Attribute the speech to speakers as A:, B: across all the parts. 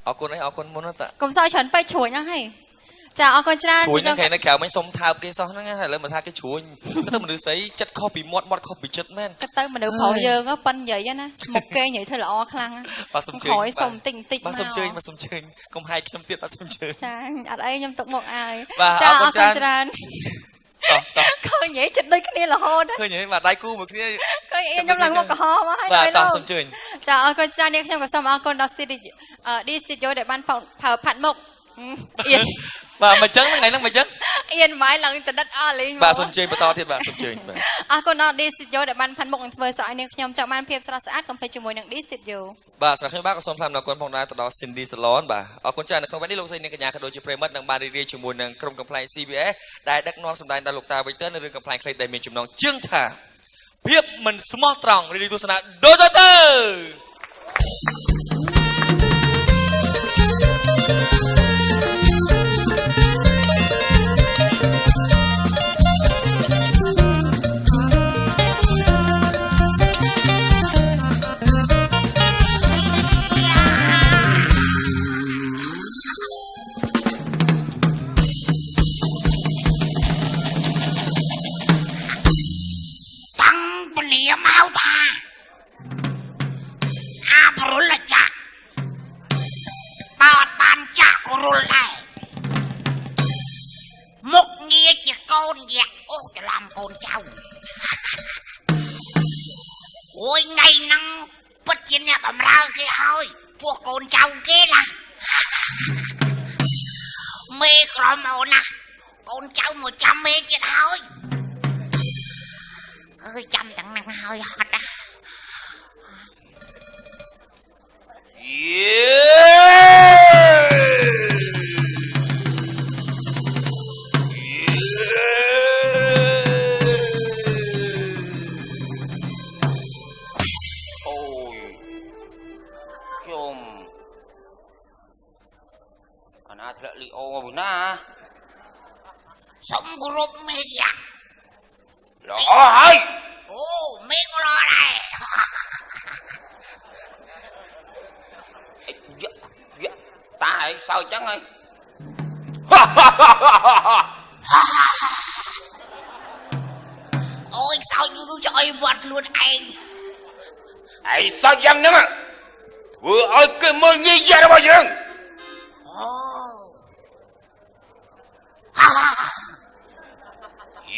A: เอาคนไหนเอาคนมุนตะ
B: กรมซอยฉันไปช่วยนะให้จะเอาคนชนะ
A: ช่วยยังไงนะแขวไม่สมทาบเกสรนั่นไงแล้วมันทาแกช่วยก็ต้องมันดูใส่จัดข้อปีมอดข้อปีจัดแม่น
B: ก็เติมมันเดือดเผาเยอะก็ปั้นใหญ่นะหมกเกยใหญ่เธอละอ้อครั้ง
A: ปลาสมเชย
B: ขอยสมติ่งติ่ง
A: มาสมเชยมาสมเชยกรมไฮขนมเตี้ยปลาสมเชย
B: ใช่อัดไอ้ยำตกหมกอาย
A: จะ
B: เอาคนชนะเคยใหญ่จัดเลยกันนี่ละฮอนะ
A: เคยใหญ่มาได้กู้มาที่
B: เคยเอ็นกำลังหมกกระหอมาให้เลยลูกจะเอาคนชนะเนี่ยฉันก็สมเอาคนดอสติดีสติโยเดี๋ยวบ้านเผาผัดหมกเอียน
A: มาจังนั่งไหนนั่งมาจัง
B: เอียนไม้หลังจะดัดอ้อเลย
A: บ่าสมเชยมาต่อที่บ่าสมเชย
B: คนนอนดีสติโยเดี๋ยวบ้านพันหมกเบอร์สายเนี่ยยำจากบ้านเพียบสระสะอาดกับไปจมูกหนังดีสติโย
A: บ่าสระขึ้นบ้านก็สมทำนักคนพองนายตลอดซินดี้สลอนบ่าเอาคนใจนักคนวันนี้ลงใส่ในกัญญาคโดยจีเพรมัดนังบารีเรียจมูกนังกรมกำไพ CBS ได้ดักนอนสำได้ดาลูกตาไวเตอร์ในเรื่องกำไพเคลดได้มีจำนวนจึงท่าเพียบมันสมอตรองรีดิตุสนะโดโดเตอร์
C: โอ้ยไงนังปัจจินเนี่ยบำราเคยเอาพวกโกนเจ้าเกล่ะเมกรอมเอานะโกนเจ้าหมดจำเมจิตเอาจำตั้งนั่งเอาฮอดนะ
D: ลีโอบุญนะ
C: สมกรุบเมีย
D: รอให้
C: โอ้ไม่รออะไร
D: ตายsao chẳng ơi
C: ôi sao như tôi chơi vật luôn anh
D: ấy sao chẳng nữa mà vừa ơi cái mơ nhi ra đâu bao giờ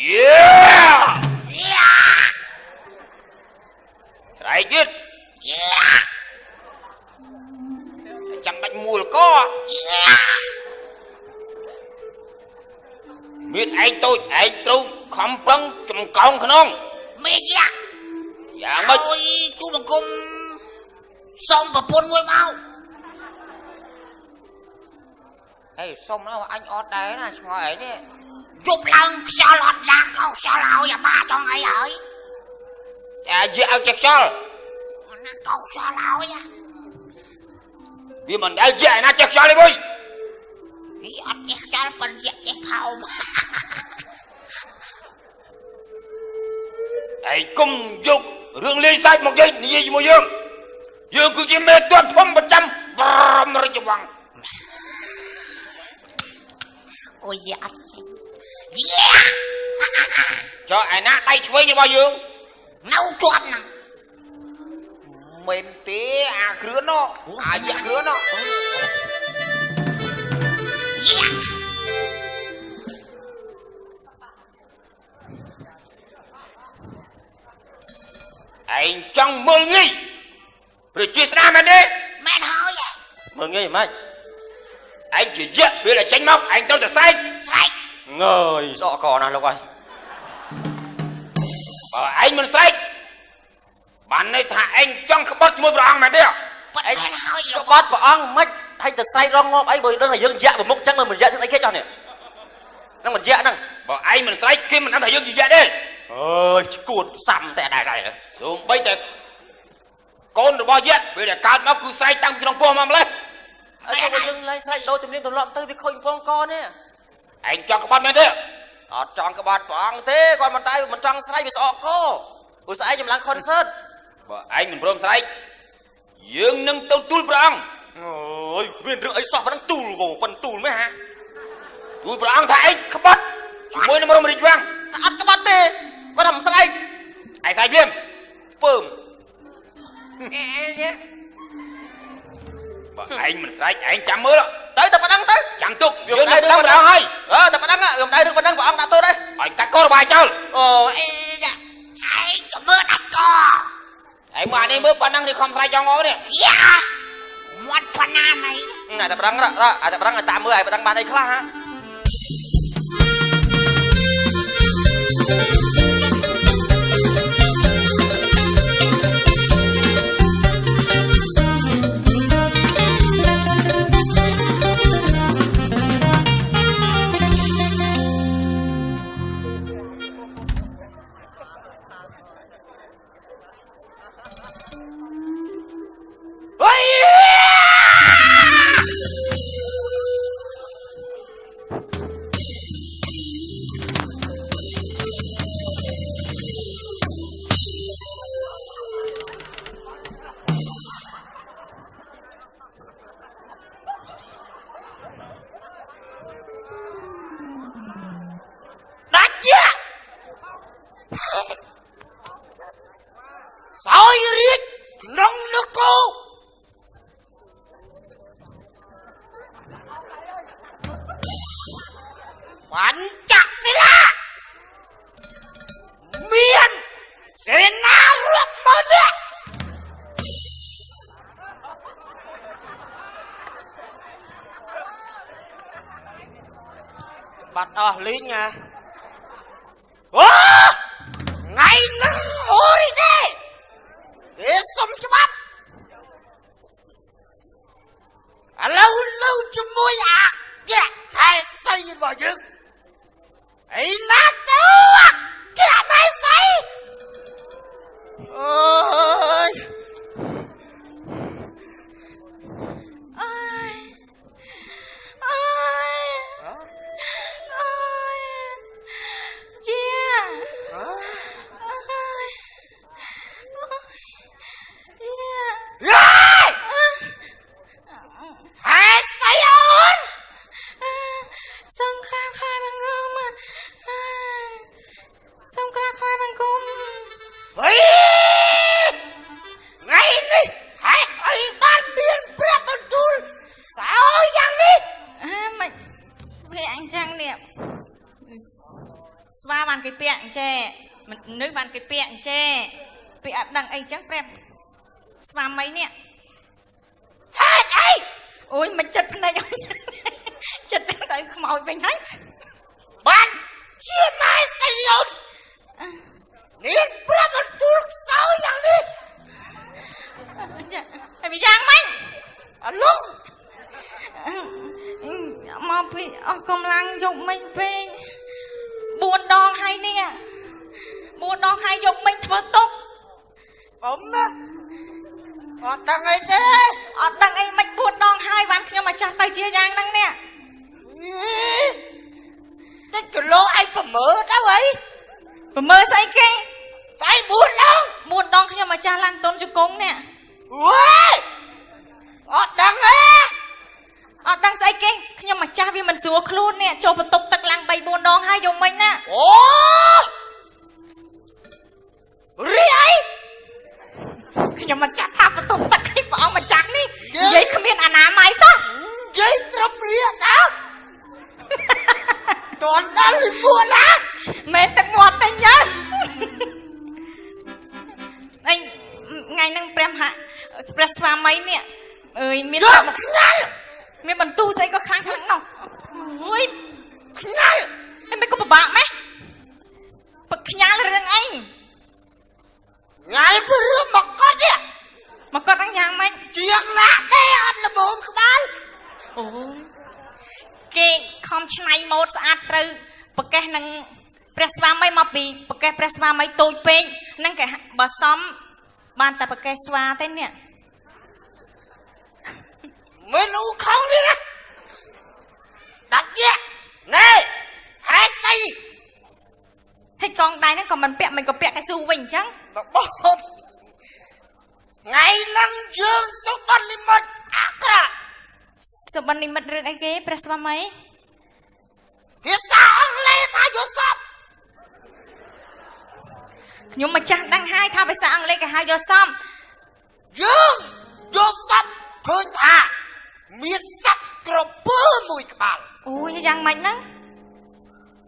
D: yeah
C: yeah
D: đấy chứ yeah chẳng bạch mùi là có
C: yeah
D: biết anh tôi không phân chùm con không
C: mẹ dạ
D: dạ mất
C: ôi tôi mà cùng xong và buồn ngôi mau
D: ê xong nó anh ót đấy là ngồi ấy đi
C: chụp lần cho lọt ra câu cho lão và ba cho ngày ấy
D: à dạ chặt cho
C: nó câu cho lão nha
D: vì mình đã dạy nó chặt cho đi bui
C: vì ọt chặt cho phần dạy chặt hậu
D: ê cùng dục rương ly sách một giây gì mà dương dương cứ chỉ mê tuân thông 100 bầm rồi chụp bằng
C: ôi dạ yeah
D: cho ai nát tay chuối như bao nhiêu
C: nấu chuột nè
D: mềm tí à khứa nó à dạ khứa nó
C: yeah
D: anh trong mơ nghi rồi chia sẻ mà đi
C: mẹ thôi vậy
D: mơ nghi mày anh chỉ giết vì là tránh móc anh đâu được sai
C: sai
D: ngời rõ cỏ nào đâu coi anh mình sai bạn này thả anh trong cái bát môi bờ ăn mà đi
C: anh
D: cái bát bờ ăn mất hay từ sai rong ngon ấy bởi đó là dương dạ và mốc trắng mà mình dạ thế kia cho nè nó mình dạ năng bảo anh mình sai kia mình ăn thấy dương gì dạ đi ơi cuột sầm sẽ đại đại xuống bây giờ con được bao nhiêu vì là cao nó cứ sai tăng cái đồng po mà lên
E: sao mà dừng lên sai đâu tìm liên tồn lộn tới với khôi phong con nè
D: anh cho cái bát mẹ thế
E: chọn cái bát phong thế còn bàn tay mình trăng sai bị sọ cô sai chùm lăng concert
D: anh mình prom sai dương nâng tàu tul bang ôi viên rượu ấy sọt vẫn đang tù gồ phần tù mới hả tôi bảo ăn thái khắp bắt môi nó mà đi vang ăn khắp bắt tê có thầm sao ai khai viêm phơm anh mình sai anh chạm mơ đó tới tập đăng tới chạm tục việc đây đăng vào hay tập đăng á việc đây được đăng vào ông đã tôi đây anh cắt co bài chơi
C: ai cho mơ đặt co
D: anh mà đi mơ đăng thì không sai cho ngó nè
C: dạ một phần này
D: này tập đăng đó tập đăng là tạm mơ ai đăng bàn đây khá hả
C: Thôi riết nông nước cô bạn chặt sẽ là miền sẽ na rớt mơ nữa bắt lính nha ngày nắng ôi đi để xong cho bắp lâu lâu cho môi kìa hai xây vào dựng ấy nát đâu kìa mai xây ôi
B: Sva bàn cái piệng chè nước bàn cái piệng chè bị đằng anh chẳng prep sva mấy nè
C: hết ấy
B: ôi mình chật này chật tới màu mình thấy
C: bạn chưa mai xây dựng nên prep một tuột sáuอย่างđi
B: bị giang mấy
C: lúc
B: mà bị công năng dùng mình về buồn đòn hay nè buồn đòn hay dùng mình thở tốt
C: cũng đó đằng ấy thế
B: đằng ấy mạch buồn đòn hai ván nhưng mà chặt tay chia giang đằng nè
C: cái kiểu lô anh phải mở đâu ấy
B: mơ say kia
C: phải buồn
B: đòn nhưng mà cha lang tôn cho cúng nè
C: ui đằng ấy
B: đằng say kia nhưng mà cha vì mình sửa luôn nè cho mình tục tật lăng bày buồn đòn hai dùng mình nè
C: ri ấy
B: nhưng mà cha tháp mình tục tật cái bỏ mà chắc đi vậy không biết anh mai sao
C: vậy trầm ria tao toàn đã lên buồn á
B: mẹ tật ngọt tay nhá anh ngày năng prem hạ presva mấy nè ơi miền
C: Bắc
B: miền Bắc tu sẽ có kháng thắng nào ôi
C: ngay
B: em biết có bà bạn mấy bậc nhà là riêng anh
C: ngay bữa mà con đi
B: mà con đang nhà mấy
C: chuyện lá thế anh là bốn các bạn
B: ôi cái không chay một sát từ bậc cái năng presva mấy mà bị bậc cái presva mấy tôi bên năng cái bà xóm ban ta bậc cái sva thế nè
C: mình u không đi nè đặt nhé nè hai tay
B: hay con đây nó còn mình còn bẹ cái su vinh chăng
C: nó bóp ngày năng dương sống con lên một ác ra
B: សុបិននិមិត្តរឿងអីគេព្រះស្វាមី
C: ភាសាអង់គ្លេសថាយល់សព
B: ខ្ញុំម្ចាស់ដឹងហើយថាភាសាអង់គ្លេសគេហៅយកសម
C: យើងយល់សពឃើញថាមានសត្វក្រពើមួយក្បាល
B: អូយយ៉ាងម៉េចហ្នឹង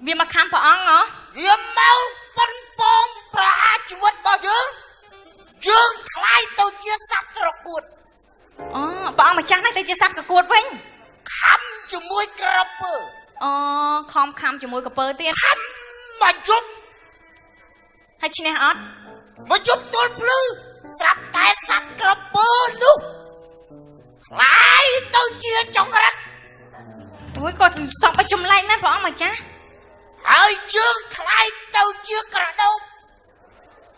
B: វាមកខំព្រះអង្គហ៎
C: វាមកប៉ុនប៉ងប្រហារជីវិតរបស់យើងខ្លាយទៅជាសត្វត្រកួត
B: អូព្រះអង្គម្ចាស់ហ្នឹងទៅជាសត្វកកួតវិញ
C: ខំជាមួយក្រពើ
B: អូខំជាមួយកពើទៀត
C: ខំមកជប់
B: ហើយឈ្នះអត់
C: មកជប់ទល់ភ្លឺស្រាប់តែសត្វក្រពើនោះខ្លាយទៅជាចង្រិត
B: អូយគាត់សក់ឲ្យចម្លែកណាស់ព្រះអង្គម្ចាស់
C: ហើយជើងខ្លាយទៅជាក្រដោប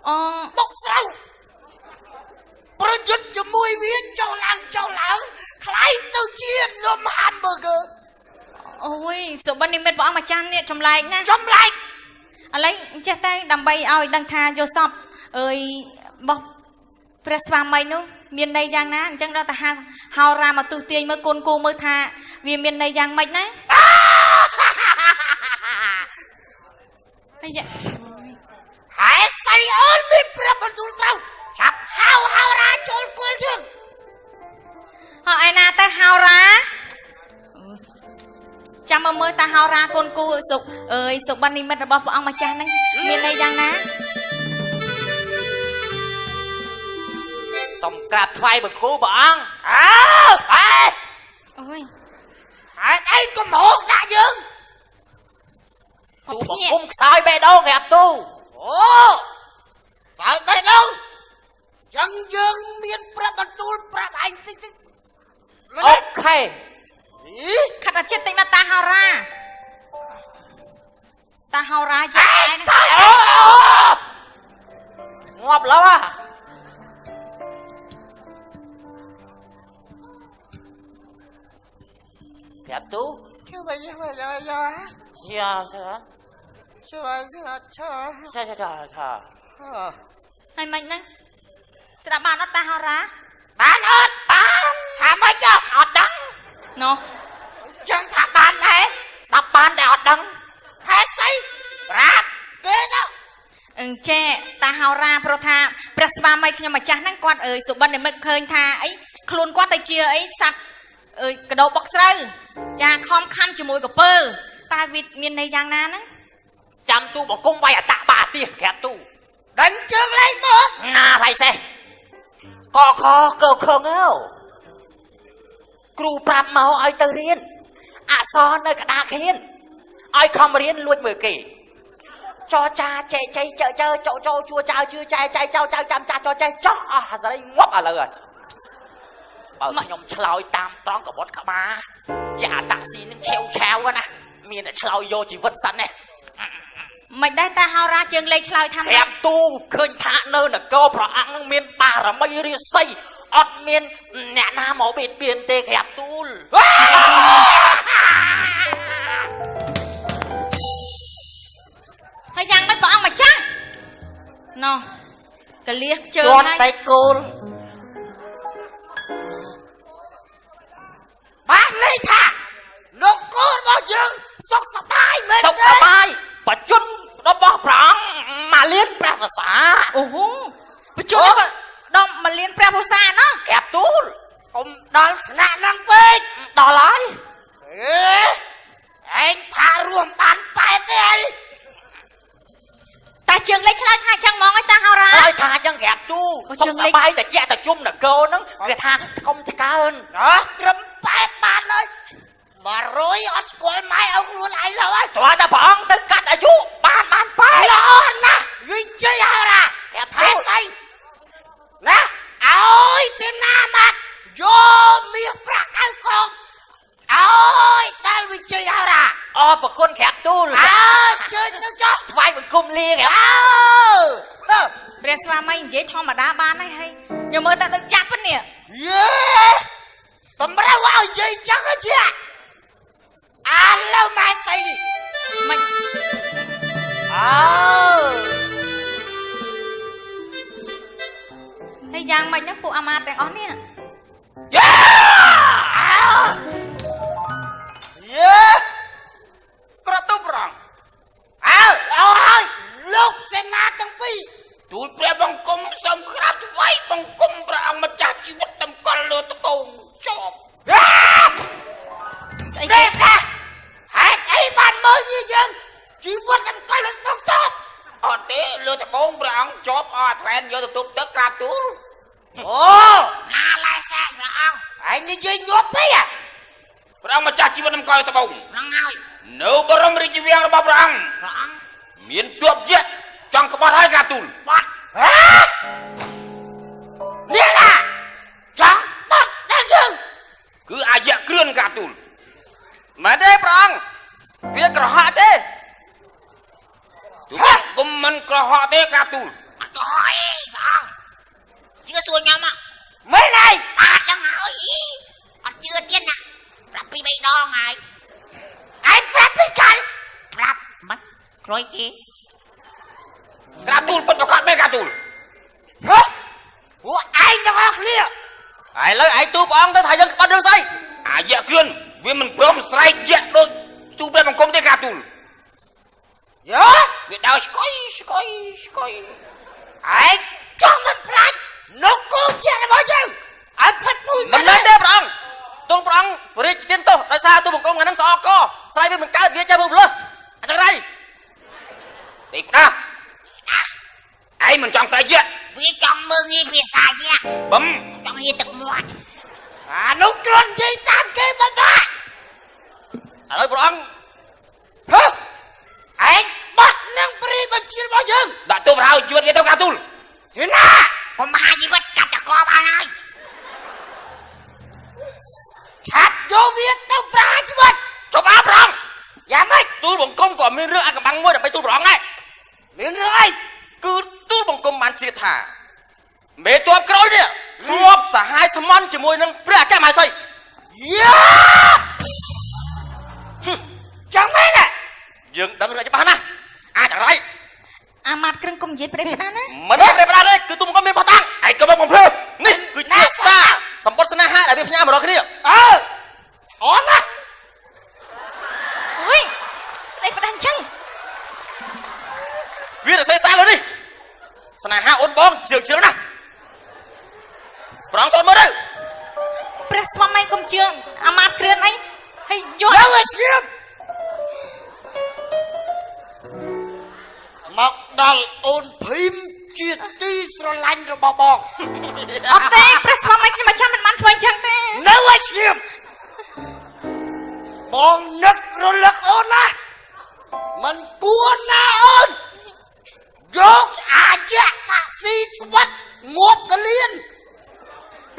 B: អូ
C: បុកស្រូវប្រយុទ្ធជាមួយវាចុះឡើងខ្លាយទៅជានំហាំប៊ឺហ្គឺ
B: អូយសុបិននិមិត្តព្រះអង្គម្ចាស់នេះចម្លែកណាស់
C: ចម្លែក
B: ឥឡូវចេះតែដើម្បីឲ្យដឹងថាយកសពអើយបោះព្រះស្វាមីនោះមានន័យយ៉ាងណាអញ្ចឹងដល់តែហៅរាមកទុះទាញមើលកូនគូមើលថាវាមានន័យយ៉ាងម៉េចណាអាយ៉ា
C: ហេតុស្អីអូនមានព្រះបន្ទូលត្រូវចាប់ហៅរាចូលគល់យើង
B: ហើយឯណាទៅហៅរាចាំមើលតាហៅរាកូនគូសុកអើយសុបិននិមិត្តរបស់ព្រះអង្គម្ចាស់ហ្នឹងមានន័យយ៉ាងណា
E: សុំក្រាបថ្វាយបង្គោលព្រះអង្គ
C: អើហេ
B: អូយ
C: ហេតុអីកុំហូបដាក់យើង
E: ទូបង្គំខ្សោយបេះដូងក្រាបទូ
C: អូបើបេះដូងចឹងយើងមានព្រះបន្ទូលប្រាប់ឯងតិច
E: អូខេ
B: ខាត់តែចិត្តតិចមកតាហៅរាតាហៅរាចាឯណា
E: ងាប់ឡោះ ក្រាបទូ
C: ជួយមកយកមកយក
E: ជាចា
C: ជួយចា
B: ហើយមិនហ្នឹងស្ដាប់បានអត់តាហៅរា
C: បានអត់បានថាម៉េចចុះអត់ដឹង
B: ណូ
C: ចឹងថាបានដែរ
E: ស្ដាប់បានតែអត់ដឹង
C: ហេតុស្អីប្រាប់គេទៅ
B: អញ្ចេះតាហៅរាព្រោះថាព្រះស្វាមីខ្ញុំម្ចាស់ហ្នឹងគាត់អើយសុបិននិមិត្តឃើញថាអីខ្លួនគាត់ទៅជាអីសัตว์អើយកដោបុកស្រូវចាខំខំជាមួយកពើតើវាមានន័យយ៉ាងណាហ្នឹង
E: ចាំទូបង្គំវាយអតបាទៀតក្រាបទូ
C: ដេញជើងលេងមក
E: ណាថៃសេះកខកខងអើគ្រូប្រាប់មកឲ្យទៅរៀនអក្សរនៅក្តារខៀនឲ្យខំរៀនលួចមើលគេចោចាចែចៃចើចោចោជួចៅជឿចែចៃចោចៅចាំចាចោចែចោអស់ស្រីងាប់ឥឡូវហើយបើខ្ញុំឆ្លើយតាមត្រង់កបុតក្បាលយ៉ាតាក់ស៊ីនឹងឆាវឆាវណាមានតែឆ្លើយយកជីវិតសិនណា
B: មិនដែរតាហៅរាជើងលេខឆ្លើយថា
E: ក្រាបទូឃើញថានៅនគរព្រះអង្គនឹងមានបារមីរាសីអត់មានអ្នកណាមកបៀតបៀនទេក្រាបទូល
B: ហើយយ៉ាងម៉េចព្រះអង្គម្ចាស់ណូកលៀសជើង
C: ជន់
B: ហើយ
C: តែគោលបានលេខថាលោកគោលរបស់យើងសុខសប្បាយមែន
E: សុខ
C: ទេ
E: សប្បាយបច្ចុប្បន្នរបស់ព្រះអង្គមកលៀនព្រះភាសា
B: អូហូបញ្ចូលក៏ដល់មកលៀនព្រះពុសាណោះ
E: ក្រាបទូល
C: កុំដល់ថ្នាក់ហ្នឹងពេក
E: ដល់ហើយ
C: ឯងថារួមបានប៉ែតទេអី
B: តាជើងលេខឆ្លើយថាចឹងហ្មងឯតាហៅរា
E: ហើយថាចឹងក្រាបទូលសុខសប្បាយតែជាតែជុំនគរហ្នឹងគេថាកុំចកើន
C: ត្រឹមប៉ែតបានហើយ100អត់ស្គាល់ម៉ែឪខ្លួនឯងឡើយហើយ
E: តើតែព្រះអង្គទៅកាត់អាយុបានប៉ែ
C: ល្អណាស់យីជ័យហើយណា
E: ក្រាប
C: ហេ
E: ទូល
C: តុអីណាឲ្យសេនាមាត់យកមាសប្រាក់កៅកងឲ្យដល់វិជ័យហើយណា
E: អរប្រគុណក្រាបទូល
C: ជើញទៅចុះ
E: ថ្វាយបង្គំលាក្រាប
B: ព្រះស្វាមីនិយាយធម្មតាបានហើយខ្ញុំមើលតែដូចចាប់នេះ
C: យេតម្រូវឲ្យនិយាយចឹងជាអាឡូវម៉ែស្អី
B: មិន ហើយយ៉ាងម៉េចហ្នឹងពួកអាមាត្យទាំងអស់នេះ
E: យ៉ា
B: ទេ
C: ណាហេតុអីបានមើលnhưយើងជីវិតខ្ញុំទៅលើក្នុងទប់
D: អត់ទេលើតបងព្រះអង្គជាប់អត់ថ្លែនយកទៅទុកទឹកក្រាបទូល
C: អូណាឡៃសាច់ព្រះអង្គឯងនិយាយញាប់ពេក
D: ព្រះអង្គម្ចាស់ជីវិតខ្ញុំកយតបង
C: ហ្នឹងហើយ
D: នៅបរមរាជវាំងរបស់ព្រះអង្គ
C: ព្រះអង្គ
D: មានទ័ពយក្សចង់ក្បត់ឲ្យក្រាបទូល
C: បាត់ហ៎នេះណាចង់បាត់ដល់យើង
D: គឺអាយៈគ្រឿនក្រាបទូល
A: មែនទេព្រះអង្គវាក្រហកទេ
D: ទូលគុំមិនក្រហកទេក្រាបទូល
C: អត់ក៏អីព្រះអង្គជឿសួរខ្ញុំមែនហើយអាចហ្នឹងហើយអត់ជឿទៀតណាប្រាប់ពី3ដងហើយឯងប្រាប់ពីកាលប្រាប់មិនក្រោយគេ
D: ក្រាបទូលពិតប្រកបមែនក្រាបទូល
C: ហ៎ពួកឯងទាំងអស់គ្នា
A: ឥឡូវឯងទូព្រះអង្គទៅថាយើងក្បត់រឿងស្អី
D: អាយៈគ្រឿនវាមិនព្រមស្រែកយក្សដូចទូលព្រះបង្គំទេក្រាបទូល
C: យោ
D: វាដើរស្កុយស្កុយស្កុយ
C: ឯងចង់មិនផ្លាច់នគរជាតិរបស់យើងឲ្យផិតពូជ
A: មិនមែនទេព្រះអង្គទូលព្រះអង្គរាជទានទោសដោយសារទូបង្គំថ្ងៃហ្នឹងស្អកកស្អីវាមិនកើតវាចេះមើលលើអញ្ចឹងហើយ
D: ទីក្តាឯងមិនចង់ស្រែកយក្ស
C: វាចង់មើងងាយភាសាយៈ
D: បឹម
C: ចង់ងាយទឹកមាត់អានោះគ្រាន់និយាយតាមគេមិនដែរ
A: ឥឡូវព្រះអង្គ
C: ហ៎ឯងបាត់នឹងព្រីបញ្ជារបស់យើង
D: ដាក់ទូលប្រហើយជីវិតវាទៅក្រាបទូល
C: ទេណាកុំហាជីវិតកាត់តកបានហើយឆាប់យកវាទៅប្រហារជីវិត
A: ចុះព្រះអង្គ
C: យ៉ាងម៉េច
A: ទូលបង្គំក៏មានរឿងអាកំបាំងមួយដើម្បីទូលព្រះអង្គដែរ
C: មានរឿងអី
A: គឺទូលបង្គំបានជ្រាបថាមេទ័ពក្រោយនេះងាប់សាហាយស្មន់ជាមួយនឹងព្រះអគ្គមហេសី
C: យ៉ាចាំមែនទេ
A: យើងដឹងរឿងច្បាស់ណាស់អាចអី
B: អាម៉ាត់គ្រឿងកុំនិយាយប្រេះផ្ដាស់ណា
A: មិនទេប្រដាទេគឺទូលបង្គំមានផុសតាំង
D: ឯងក៏មកបំភ្លឺ
A: នេះគឺជាសារសម្បត្តិស្នេហាដែលវាផ្ញើមករកគ្នា
C: អើអូនណា
B: អុយស្ដីផ្ដាស់អញ្ចឹង
A: វាទៅសេសារលើនេះស្នេហាអូនបងជ្រាវណាស់ប្រងតមើលទៅ
B: ព្រះស្វាមីកុំជឿអាម៉ាត់គ្រឿនអីហើយយក
C: នៅឲ្យស្ងៀមមកដល់អូនភីមជាទីស្រឡាញ់របស់បង
B: អត់ទេព្រះស្វាមីខ្ញុំមិនចាំមិនបានធ្វើអញ្ចឹងទេ
C: នៅឲ្យស្ងៀមបងនឹករលឹកអូនណាមិនគួរណាអូនយកអាចៈតាស៊ីស្វាត់ងាប់កលៀន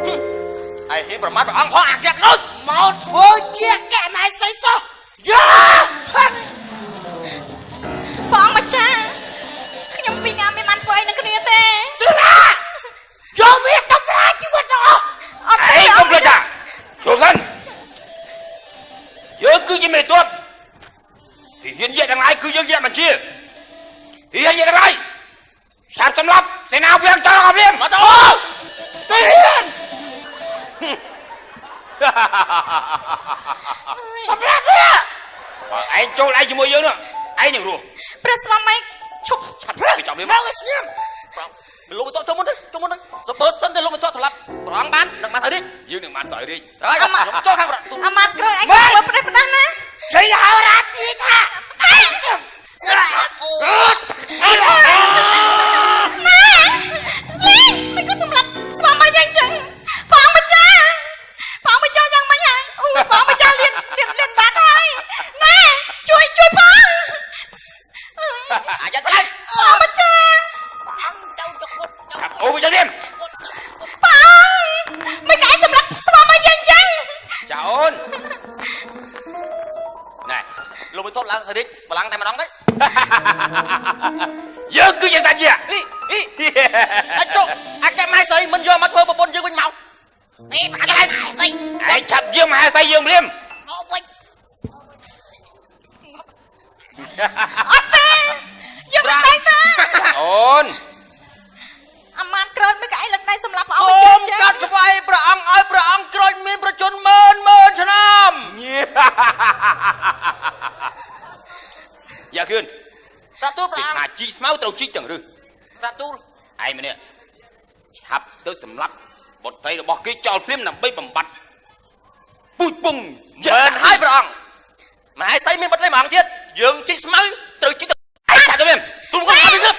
A: ឯងហ៊ានប្រមាថព្រះអង្គផងអាក្រាក់នោះ
C: មកធ្វើជាកែណៃស្អីសោះយ៉ា
B: ព្រះអង្គម្ចាស់ខ្ញុំពីណាមិនបានធ្វើអីនឹងគ្នាទេ
C: សិលាយកវាទៅប្រហារជីវិតទាំងអស់
B: អត់ទេ
D: ឯងកុំភ្លេចថាចូលសិនយើងគឺជាមេទ័ពទីហ៊ានយក្សទាំងឡាយគឺយើងយក្សបញ្ជាហ៊ានយក្សទាំងឡាយឆាប់សម្លាប់សេនាវាំងចោលអស់ព្រាមមកទៅ
C: ទៅហ៊ានសម្រាប់វា
D: បើឯងចូលឯងជាមួយយើងនោះឯងនឹងរស់
B: ព្រះស្វាមីឈប់
D: ឆាប់ទៅចាប់វា
C: នៅឲ្យស្ងៀម
A: លោកមិនតចូលមុនទៅសពើសិនតែលោកមិនតសម្រាប់ព្រះអង្គបាននឹងបានឲ្យរីក
D: យើងនឹងបានសោយរាជ
A: ហើយខ្ញុំចូលខាងប្រទូ
B: អាម៉ាត់គ្រឿនអីខ្ញុំធ្វើប្រេះផ្ដាស់ណា
C: ជ័យហៅរាទីថាស្រាអូ
B: មិនក៏ទម្លាប់ស្វាមីយ៉ាងចឹងព្រះអង្គម្ចាស់យ៉ាងម៉េចហើយអូព្រះអង្គម្ចាស់លៀនបាត់ហើយណែជួយផង
A: អាចទៅ
B: ព្រះអង្គម្ចាស់
C: ទៅទៅគុត
D: ឆាប់អូវិជ្ជារៀម
B: ព្រះអង្គមិនក៏ឯងសម្រាប់ស្វាមីយ៉ាងចឹង
D: ចាអូនណែ
A: លោកមិនតឡើងរីកបលាំងតែម្ដងទៅ
D: យើងគឺយើងតាជា
A: អាចចុះអគ្គមហេសីមិនយកមកធ្វើប្រពន្ធយើងវិញមក
C: នេះប្រកែកទៅ
D: ឯងឆាប់យើងមហាសីយើងព្រាម
C: មកវិញ
B: អត់ទេយើងមិនដឹងទេ
D: អូន
B: អាម៉ាត់គ្រឿនមិនក៏ឯងលើកដៃសម្រាប់ព្រះអង្គ
A: សូ
B: ម្ចាស់
A: ម
B: ចឹង
A: កាត់ស្វាយព្រះអង្គឲ្យព្រះអង្គក្រូចមានប្រជជនម៉ឺនឆ្នាំ
D: យ៉ាគឿន
A: ប្រទូព្រះអង្គ
D: ថាជីស្មៅត្រូវជីទាំងរឹស
A: ប្រទូ
D: ឯងម្នាក់ឆាប់ទៅសម្លាប់បុត្រីរបស់គេចោលព្រាមដើម្បីបំបត្តិពូជពង
A: មិនហើយព្រះអង្គ
D: ម៉ែស្អីមានបិទទេម្ដងទៀតយើងជីកស្មៅត្រូវជីកទៅឯងចាទៅវិញទុំគាត់ទៅវិញ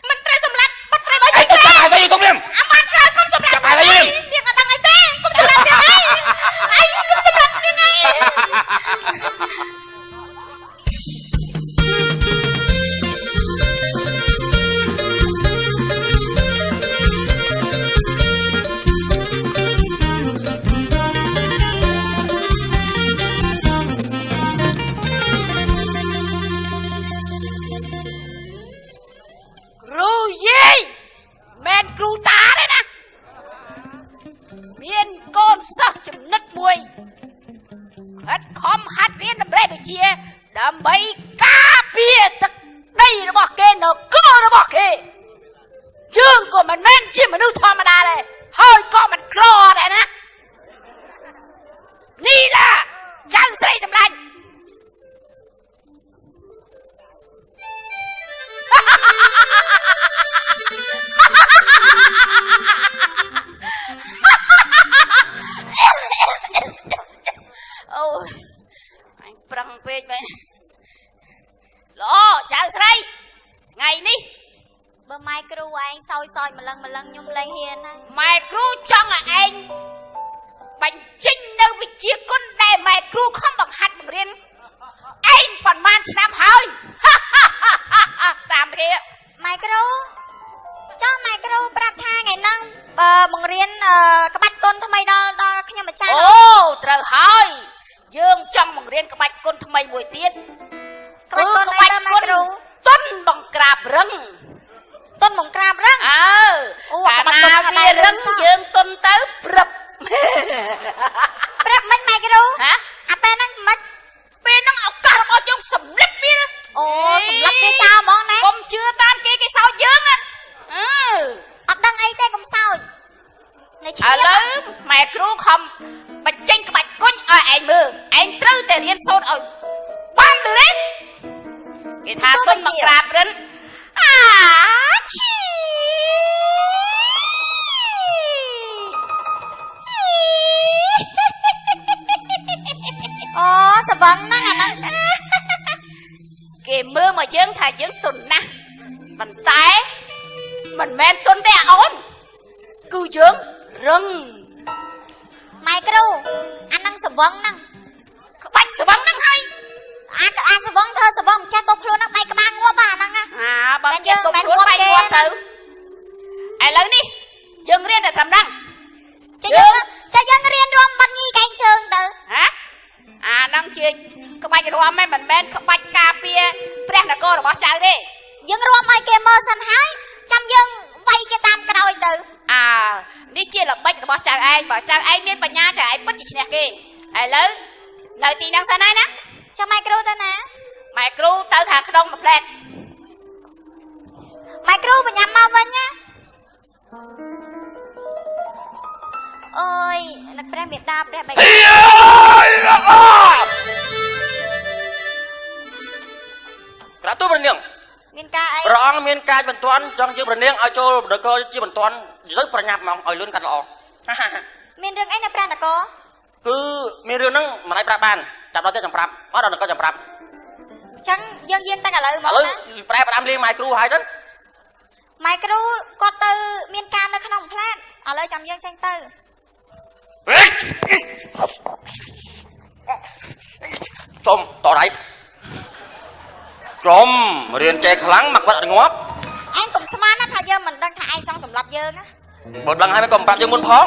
B: មិនត្រូវសម្លាប់បាត់ត្រូវឲ្យ
D: ឯងទៅចាប់ហើយទៅកុំវិញ
B: អាម៉ាត់ក្រោយកុំសម្លាប់
D: ចាប់ហើយទៅវិញ
B: ទៀតអត់ដឹងអីទេកុំសម្លាប់ទៀតអីកុំសម្លាប់ទៀតអី
F: គ្រូយាយមែនគ្រូតាទេណាមានកូនសិស្សចំណិតមួយហាត់ខំហាត់រៀនដើម្បីវិជ្ជាដើម្បីការពារទឹកដីរបស់គេនៅគោរបស់គេយើងក៏មិនមែនជាមនុស្សធម្មតាដែរហើយក៏មិនក្រដែរណានេះឡាចៅស្រីសម្លាញ់ ôi anh prăng phê vậy lo chào sấy ngày đi
B: បើម៉ែគ្រូឯងសោយសោចម្លឹងខ្ញុំលែងហ៊ានហើយ
F: mẹ cru chăng à anh bánh chinh đâu bị chia con đè mẹ cru không bằng hạt bằng riêng anh còn man năm hơi tạm thế
B: ម៉ែគ្រូចុះម៉ែគ្រូប្រាប់ថាថ្ងៃហ្នឹងបង្រៀនក្បាច់គុនថ្មីដល់ខ្ញុំម្ចាស់
F: ô trời hơi dương trong bằng riêng cái bạch con thằng mày buổi tiết
B: ក្បាច់គុនអីទៅម៉ែគ្រូ
F: tuân bằng crab rừng
B: ទុនបង្ក្រាបរឹង
F: cả na bia rừng dương tuân tới prập
B: ប្រាប់មិនម៉ែគ្រូ
F: hả
B: អាពេលហ្នឹងមិន
F: bên nó ọc cả bao nhiêu sầm lít bia
B: អូសម្លាប់គេចោលហ្មងណា
F: không chưa tan kia cái sao dương á
B: អត់ដឹងអីទេកុំសោចនៅឈៀ
F: ឥ
B: ប
F: ឡូវម៉ែគ្រូខំបញ្ចេញក្បាច់គុញឲ្យឯងមើលឯងត្រូវតែរៀនសូត្រឲ្យបានលឺទេគេថាទុនមកក្រាបរិនអាឈី
B: អូសវឹងហ្នឹងអាហ្នឹង
F: គេមើលមកយើងថាយើងទុនណាស់ប៉ុន្តែមិនមែនទុនទេអាអូនគឺយើងរឹង
B: ម៉ែគ្រូអាហ្នឹងសវឹងហ្នឹង
F: ក្បាច់ស្វឹងហ្នឹងហើយ
B: អាសវឹងធ្វើសវឹងចាស់ទៅខ្លួនហ្នឹងបែកក្បាលងាប់អាហ្នឹងណា
F: បើចេះទុំខ្លួនបែកងាប់ទៅឥឡូវនេះយើងរៀនតែត្រឹមហ្នឹង
B: ចាយើងរៀនរួមបាត់ញីកែងជើងទៅ
F: ហ៎អាហ្នឹងជាក្បាច់រាំមិនមែនក្បាច់ការពារព្រះនគររបស់ចៅទេ
B: យើងរួមឲ្យគេមើលសិនហើយចាំយើងវាយគេតាមក្រោយទៅ
F: នេះជាល្បិចរបស់ចៅឯងបើចៅឯងមានបញ្ញាចៅឯងពិតជាឈ្នះគេឥឡូវនៅទីហ្នឹងសិនហើយណា
B: ចាំម៉ែគ្រូទៅណា
F: ម៉ែគ្រូទៅខាងក្នុងមួយផ្លែត
B: ម៉ែគ្រូបញ្ញាមកវិញណាអូយនឹកព្រះមេតាព្រះបិតា
D: ក្រាទូប្រនាង
B: មានការអី
D: ព្រះអង្គមានការបន្ទាន់ចង់យើងប្រនាងឲ្យចូលនគរជាបន្ទាន់ទៅប្រញាប់ហ្មងឲ្យលឿនកាត់ល្អ
B: មានរឿងអីនៅព្រះនគរ
D: គឺមានរឿងហ្នឹងមិនអាចប្រាប់បានចាប់ដល់ទៀតចាំប្រាប់មកដល់នគរចាំប្រាប់
B: អញ្ចឹងយើងយាងតែឥឡូវមក
D: ឥឡូវ
B: ណា
D: ប្រែផ្ដាំលេងម៉ែគ្រូហើយទៅ
B: ម៉ែគ្រូគាត់ទៅមានការនៅក្នុងផ្លាតឥឡូវចាំយើងចេញទៅ
D: សុំតដៃក្រុមរៀនចេះខ្លាំងមកវត្តងាប់
B: ឯងកុំស្មានណាថាយើងមិនដឹងថាឯងចង់សម្លាប់យើងណា
D: បើដឹងហើយមិនក៏ប្រាប់យើងមុនផង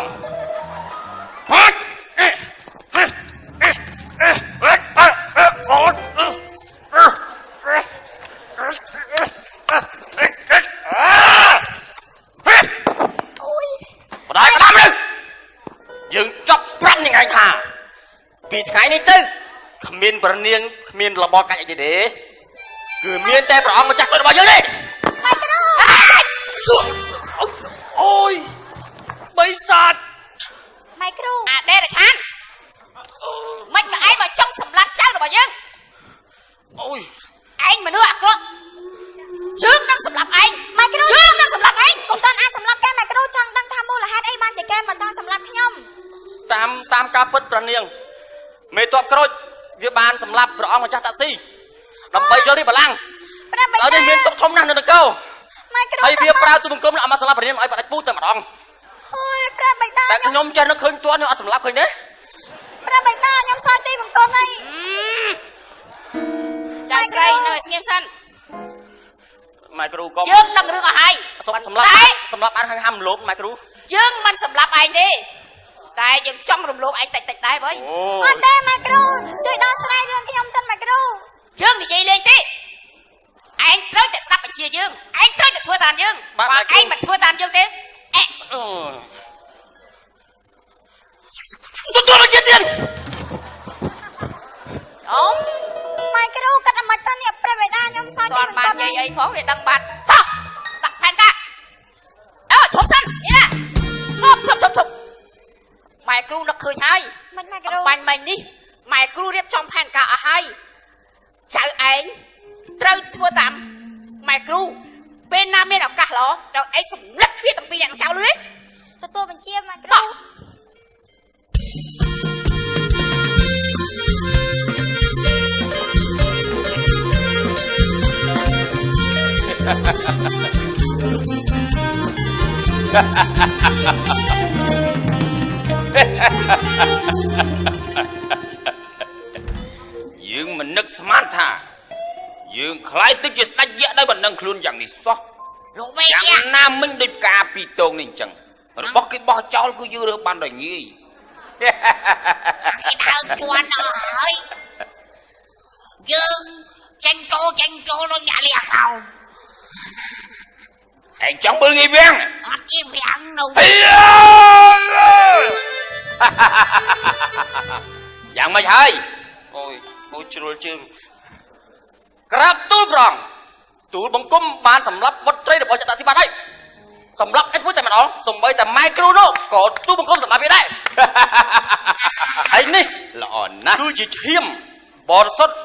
D: បដាយផ្ដាំទៅយើងចប់ប្រាំយ៉ាងឯងថាពីថ្ងៃនេះទៅគ្មានប្រនាងគ្មានរបបកាច់អីទេគឺមានតែព្រះអង្គម្ចាស់គាត់របស់យើងទេ
B: ម៉ែគ្រូ
D: អូយបិសាច
B: ម៉ែគ្រូ
F: អាដេរឆានមិនក៏ឯងមកចង់សម្លាប់ចៅរបស់យើង
D: អូយ
F: ឯងមនុស្សអាក្រក់យើងនឹងសម្លាប់ឯង
B: ម៉ែគ្រូ
F: យើងនឹងសម្លាប់ឯង
B: កុំតាន់អាចសម្លាប់គេម៉ែគ្រូចង់ដឹងថាមូលហេតុអីបានជាគេមកចង់សម្លាប់ខ្ញុំ
D: តាមការពិតប្រនាងមេតបក្រូច វាបានសម្លាប់ព្រះអង្គម្ចាស់តាក់ស៊ីដើម្បីយករាជបល្ល័ង្ក
C: ព្រះបិតា
D: ឲ្យមានទុកធំណាស់នៅនគរ
C: ម៉ែគ្រូ
D: ហើយវាប្រើទូបង្គំឲ្យមកសម្លាប់ព្រះនាងឲ្យបដិពូតែម្ដង
C: អូយព្រះបិតា
D: តែខ្ញុំចេះនឹកឃើញទាន់ខ្ញុំអត់សម្លាប់ឃើញទេ
C: ព្រះបិតាខ្ញុំសើចទីបង្គំអី
F: ចាយក្រៃនៅស្ងៀមសិន
D: ម៉ែគ្រូកុំ
F: យើងដឹងរឿងអស់ហើយ
D: សម្លាប់បានហាំលោបម៉ែគ្រូ
F: យើងមិនសម្លាប់ឯងទេតែយើងចង់រំលោភឯងតិចដែរបើ
C: អត់ទេម៉ែគ្រូជួយដោះស្រាយរឿងខ្ញុំសិនម៉ែគ្រូ
F: យើងនិយាយលេងទេឯងត្រូវតែស្ដាប់បញ្ជាយើងឯងត្រូវតែធ្វើតាមយើងបើឯងមិនធ្វើតាមយើងទេអេ
D: ទទួលបញ្ជាទៀត
F: អូម
C: ម៉ែគ្រូកាត់មិនតានេះព្រះបិតាខ្ញុំសើចទី
F: គាត់
C: ប
F: បាន
C: ង្គំ
F: និយាយអីផងវាដឹងបាត់តោះដាក់ផែនការអើឈប់សិននេះឈប់ម៉ែគ្រូនឹកឃើញហើយ
C: មិនម៉ែគ្រូ
F: បាញ់មិញនេះម៉ែគ្រូរៀបចំផែនការអស់ហើយចៅឯងត្រូវធ្វើតាមម៉ែគ្រូពេលណាមានឱកាសល្អចៅឯងសម្លឹកវាទាំងពីរអ្នកចៅលឿន
C: ទទួលបញ្ជាម៉ែគ្រូ
D: យើងមិននឹកស្មានថាយើងខ្លាយទៅជាស្ដេចយក្សដោយមិនដឹងខ្លួនយ៉ាងនេះសោះ
C: លោកវេ
D: យ៉ាងណាមិញដូចផ្កាពីរទងនេះអញ្ចឹងរបស់គេបោះចោលគឺយើងរើសបានដោយងាយ
C: គេដើរជន់អស់ហើយយើងចេញចូលដូចអ្នកលះខោ
D: ឯងចង់មើលងាយវាំង
C: អត់ជាវាំងនៅ
D: យ៉ាងម៉េចហើយអូយជ្រុលជើងក្រាបទូលព្រះអង្គទូលបង្គំបានសម្លាប់បុត្រីរបស់ចតាធិបតីហើយសម្លាប់ឥតមួយតែម្ដងសំបីតែម៉ែគ្រូនោះក៏ទូលបង្គំសម្លាប់វាដែរ ហើយនេះល្អណាស់គឺជាឈាមបរិសុទ្ធ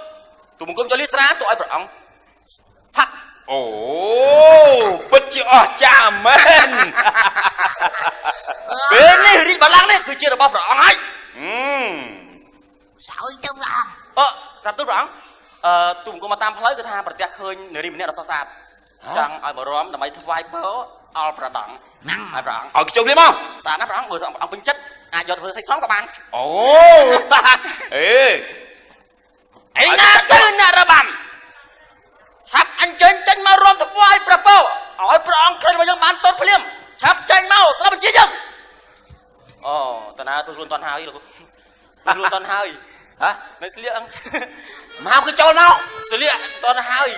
D: ទូលបង្គំចូលលីស្រាទុកឲ្យព្រះអង្គផាក់អូពិតជាអស្ចារ្យមែន ពេលនេះរាជបល្ល័ង្កនេះគឺជារបស់ព្រះអង្គហើយ
C: សើចទៅព្រះអង្គ
D: ក្រាបទូលព្រះអង្គទូលបង្គំមកតាមផ្លូវគឺថាប្រទះឃើញនារីម្នាក់ដ៏ស្រស់ស្អាតចង់ឲ្យមករំដើម្បីថ្វាយពរអល់ប្រដងហើយព្រះអង្គឲ្យខ្ជុំនេះមកស្អាតណាស់ព្រះអង្គបើអង្គពេញចិត្តអាចយកទៅធ្វើសេចក្ដីក៏បានអូអេណាទៅណារបាំឆាប់អញ្ជើញចេញមករំថ្វាយព្រះពរឲ្យព្រះអង្គឃើញរបស់យើងបានតតភ្លាមឆាប់ចេញមកស្ដាប់បញ្ជាយើងអូតាណាធ្វើខ្លួនតន់ហើយលោកខ្លួនតន់ហើយហ៎នៅស្លៀកមកគឺចូលមកស្លៀកតន់ហើយ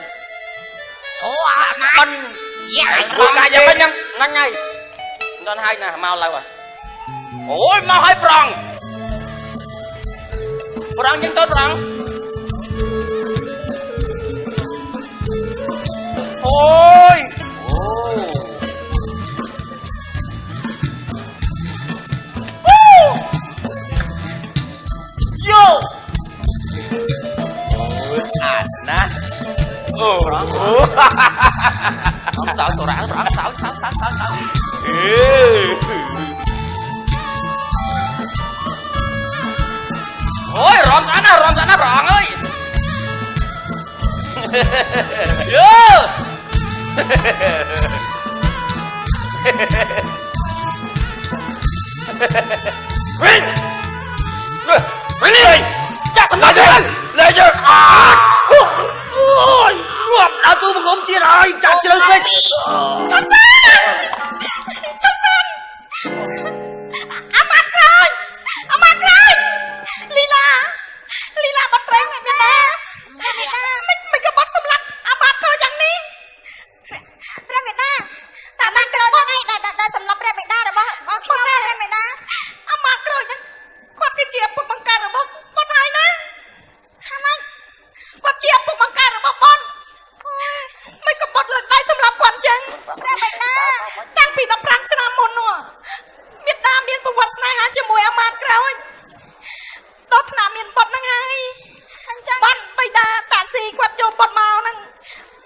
C: អូអាណា
D: មិនយ៉ាព្រោះកាយយ៉ាងម៉េចហ្នឹងហើយតន់ហើយណាមកឡើយអូយមកឲ្យប្រងយើងទៅប្រងអូយយោអានណាអូសើចសូរ៉ាប្រងសើចអូយរំស្អាតណាស់ប្រងអើយយោវិញចាក់មកលេងអូយងាប់ដល់ទូបង្គំទៀតហើយចាក់ជ្រៅពេក
B: ចុះសិនអាម៉ាត់ក្រោយលីឡាបាត់ត្រែងមិនមែនណាមិនក៏បាត់សម្លាប់អាម៉ាត់ក្រោយយ៉ាងនេះព្រះបិតាតាបានក្រោយហ្នឹងឯងដែលសម្លាប់ព្រះបិតារបស់ខ្ញុំព្រះបិតាអាម៉ាត់ក្រោយហ្នឹងគាត់គឺជាពុកបង្កើតរបស់គាត់ហើយណាហើយគាត់ជាពុកបង្កើតរបស់គាត់មិនក៏បាត់លើកដៃសម្លាប់គាត់អញ្ចឹងព្រះបិតាតាំងពី15ឆ្នាំមុននោះមេតាមានប្រវត្តិស្នេហាជាមួយអាម៉ាត់ក្រោយដល់ថ្នាក់មានបុតហ្នឹងហើយអញ្ចឹងបាត់បិតាតាក់ស៊ីគាត់យកបុតមកហ្នឹង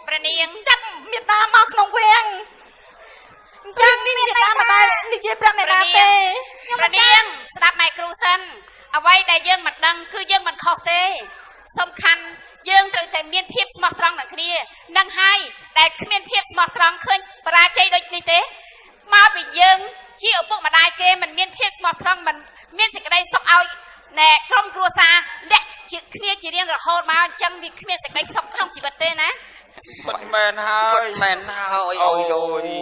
B: ព្រះនាងចាត់មេតាមកក្នុងវាំងអញ្ចឹងនេះមេតាមិនដែរនិយាយប្រាប់មេតាទេព្រះនាងស្ដាប់ម៉ែគ្រូសិនអ្វីដែលយើងមិនដឹងគឺយើងមិនខុសទេ
F: សំខាន់យើងត្រូវតែមានភាពស្មោះត្រង់នឹងគ្នានឹងហើយតែគ្មានភាពស្មោះត្រង់ឃើញបរាជ័យដូចនេះទេមកពីយើងជាឪពុកម្ដាយគេមិនមានភាពស្មោះត្រង់មិនមានសេចក្តីសុខឲ្យណែក្រុមគ្រួសារលាក់ជាគ្នាជារៀងរហូតមកអញ្ចឹងវាគ្មានសេចក្តីសុខក្នុងជីវិតទេណា
D: មិនមែនហើយមិនមែនហើយអូ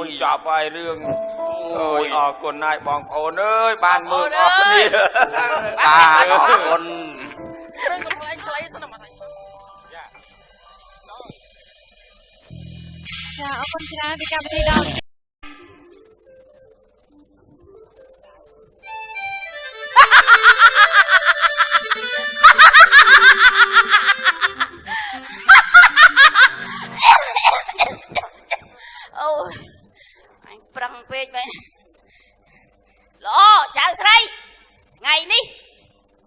D: យចាប់ហើយរឿងអូយអរគុណណាស់បងប្អូនអើយបានមើលអស់គ្នាបាទអរគុណ
F: រឿងកំ លែងខ្លីសិនមក
B: ចាអរគុណច្រើនពីកម្មវិធីដល់
F: អូអញប្រឹងពេកមែនល្អចៅស្រីថ្ងៃនេះ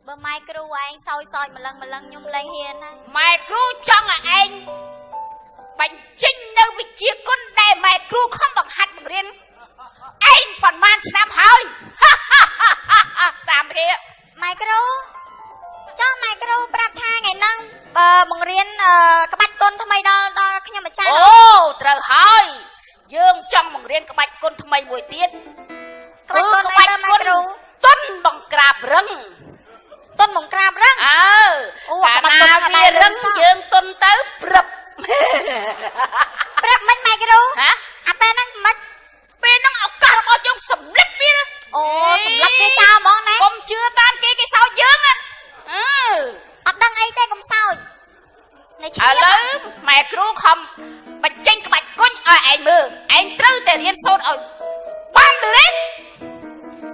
C: បើម៉ែគ្រូឯងសោយម្លឹងខ្ញុំលែងហ៊ានហើយ
F: ម៉ែគ្រូចង់ឲ្យឯងបញ្ចេញនៅវិជ្ជាគុណដែលម៉ែគ្រូខំបង្ហាត់បង្រៀនឯងប៉ុន្មានឆ្នាំហើយ តាមគ្នា
C: ម៉ែគ្រូចុះម៉ែគ្រូប្រាប់ថាថ្ងៃហ្នឹងបង្រៀនក្បាច់គុណថ្មីដល់ខ្ញុំម្ចាស់
F: អូត្រូវហើយយើងចង់បង្រៀនក្បាច់គុណថ្មីមួយទៀត
C: ក្បាច់គុណអីទៅម៉ែគ្រូ
F: ទុនបង្ក្រាបរឹង
C: ទុនបង្ក្រាបរឹង
F: អើកាលណាវារឹងយើងទុនទៅព្រឹប
C: ប្រាប់មិនម៉ែគ្រូ
F: ហ៎
C: អាពេលហ្នឹងមិន
F: ពេលហ្នឹងឱកាសរបស់យើងសម្លឹកវា
C: អូសម្រាប់គេចោលហ្មងណា
F: កុំជឿតាមគេសោកយើងអឺ
C: អត់ដឹងអីទេកុំសោចនៅឈ្មោះ
F: ឥឡូវម៉ែគ្រូខំបញ្ចេញក្បាច់គុញឲ្យឯងមើលឯងត្រូវតែរៀនសូត្រឲ្យបានលឺទេ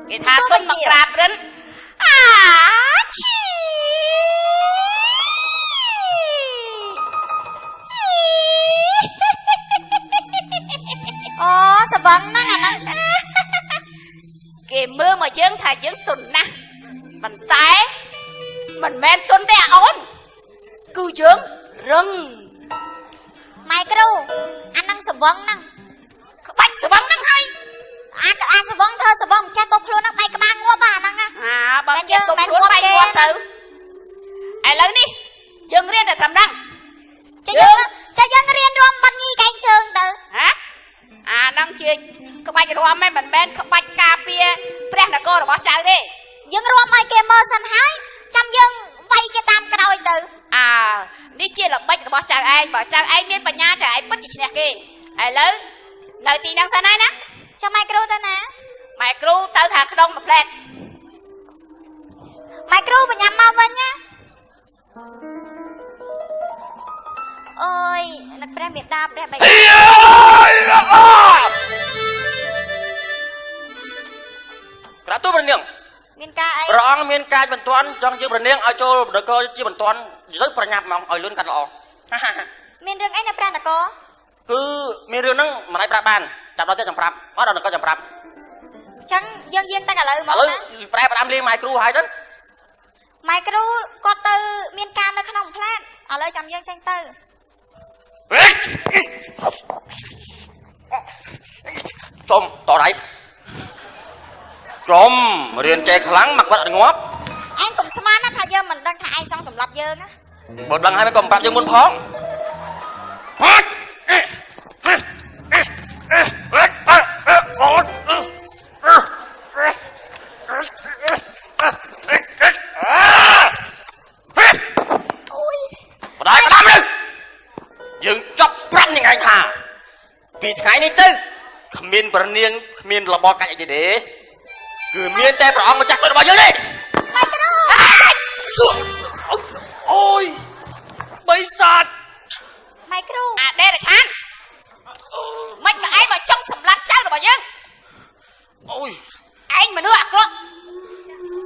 F: គេថាគុញបង្ក្រាបរិនអាឈី
C: អូសវឹងហ្នឹងអាហ្នឹង
F: គេមើលមកយើងថាយើងទុនណាស់ប៉ុន្តែមិនមែនទុនទេអាអូនគឺយើងរឹង
C: ម៉ែគ្រូអាហ្នឹងសវឹងហ្នឹង
F: ក្បាច់ស្វឹងហ្នឹងហើយ
C: អាសវឹងធ្វើសវឹងចាស់ទៅខ្លួនហ្នឹងបែកក្បាលងាប់អាហ្នឹងណា
F: បើចេះទុំខ្លួនបែកងាប់ទៅឥឡូវនេះយើងរៀនតែត្រឹមហ្នឹង
C: ចាយើងរៀនរួមបាត់ញីកែងជើងទៅ
F: ហ៎អាហ្នឹងជាក្បាច់រាំមិនមែនក្បាច់ការពារព្រះនគររបស់ចៅទេ
C: យើងរួមឲ្យគេមើលសិនហើយចាំយើងវាយគេតាមក្រោយទៅ
F: នេះជាល្បិចរបស់ចៅឯងបើចៅឯងមានបញ្ញាចៅឯងពិតជាឈ្នះគេឥឡូវនៅទីហ្នឹងសិនហើយណា
C: ចាំម៉ែគ្រូទៅណា
F: ម៉ែគ្រូទៅខាងក្នុងមួយផ្លែត
C: ម៉ែគ្រូបញ្ញាមកវិញណាអូយនឹកព្រះមេដាព្រះបិតា
D: ក្រាបទូលព្រះនាង
C: មានការអី
D: ព្រះអង្គមានការបន្ទាន់ចង់យើងព្រះនាងឲ្យចូលនគរជាបន្ទាន់ទៅប្រញាប់មកឲ្យលឿនកាត់ល្អ
C: មានរឿងអីនៅព្រះនគរ
D: គឺមានរឿងហ្នឹងមិនអាចប្រាប់បានចាប់ដល់ទៅចាំប្រាប់អត់ដល់នគរចាំប្រាប់
C: អញ្ចឹងយើងតែឥឡូវមក
D: ឥឡូវ
C: ណា
D: ប្រែផ្ដាំលេងម៉ែគ្រូហើយទៅ
C: ម៉ែគ្រូគាត់ទៅមានការនៅក្នុងផ្លាតឥឡូវចាំយើងចេញទៅ
D: សុំតដៃក្រុមរៀនចេះខ្លាំងមកគាត់អត់ងាប់
C: ឯងកុំស្មានណាថាយើងមិនដឹងថាឯងចង់សម្លាប់យើងណា
D: បើដឹងហើយមិនក៏ប្រាប់យើងមុនផង បដាយក្តាមលើយើងចប់ប្រាំយ៉ាងឯងថាពីថ្ងៃនេះទៅគ្មានប្រនាងគ្មានរបបកាច់អីទេគឺមានតែព្រះអង្គម្ចាស់របស់យើងទេ
C: ម៉ែគ្រូ
D: អូយបិសាច
C: ម៉ែគ្រូ
F: អាដេរឆានមិនក៏ឯងមកចង់សម្លាប់ចៅរបស់យើង
D: អូយ
F: ឯងមនុស្សអាក្រក់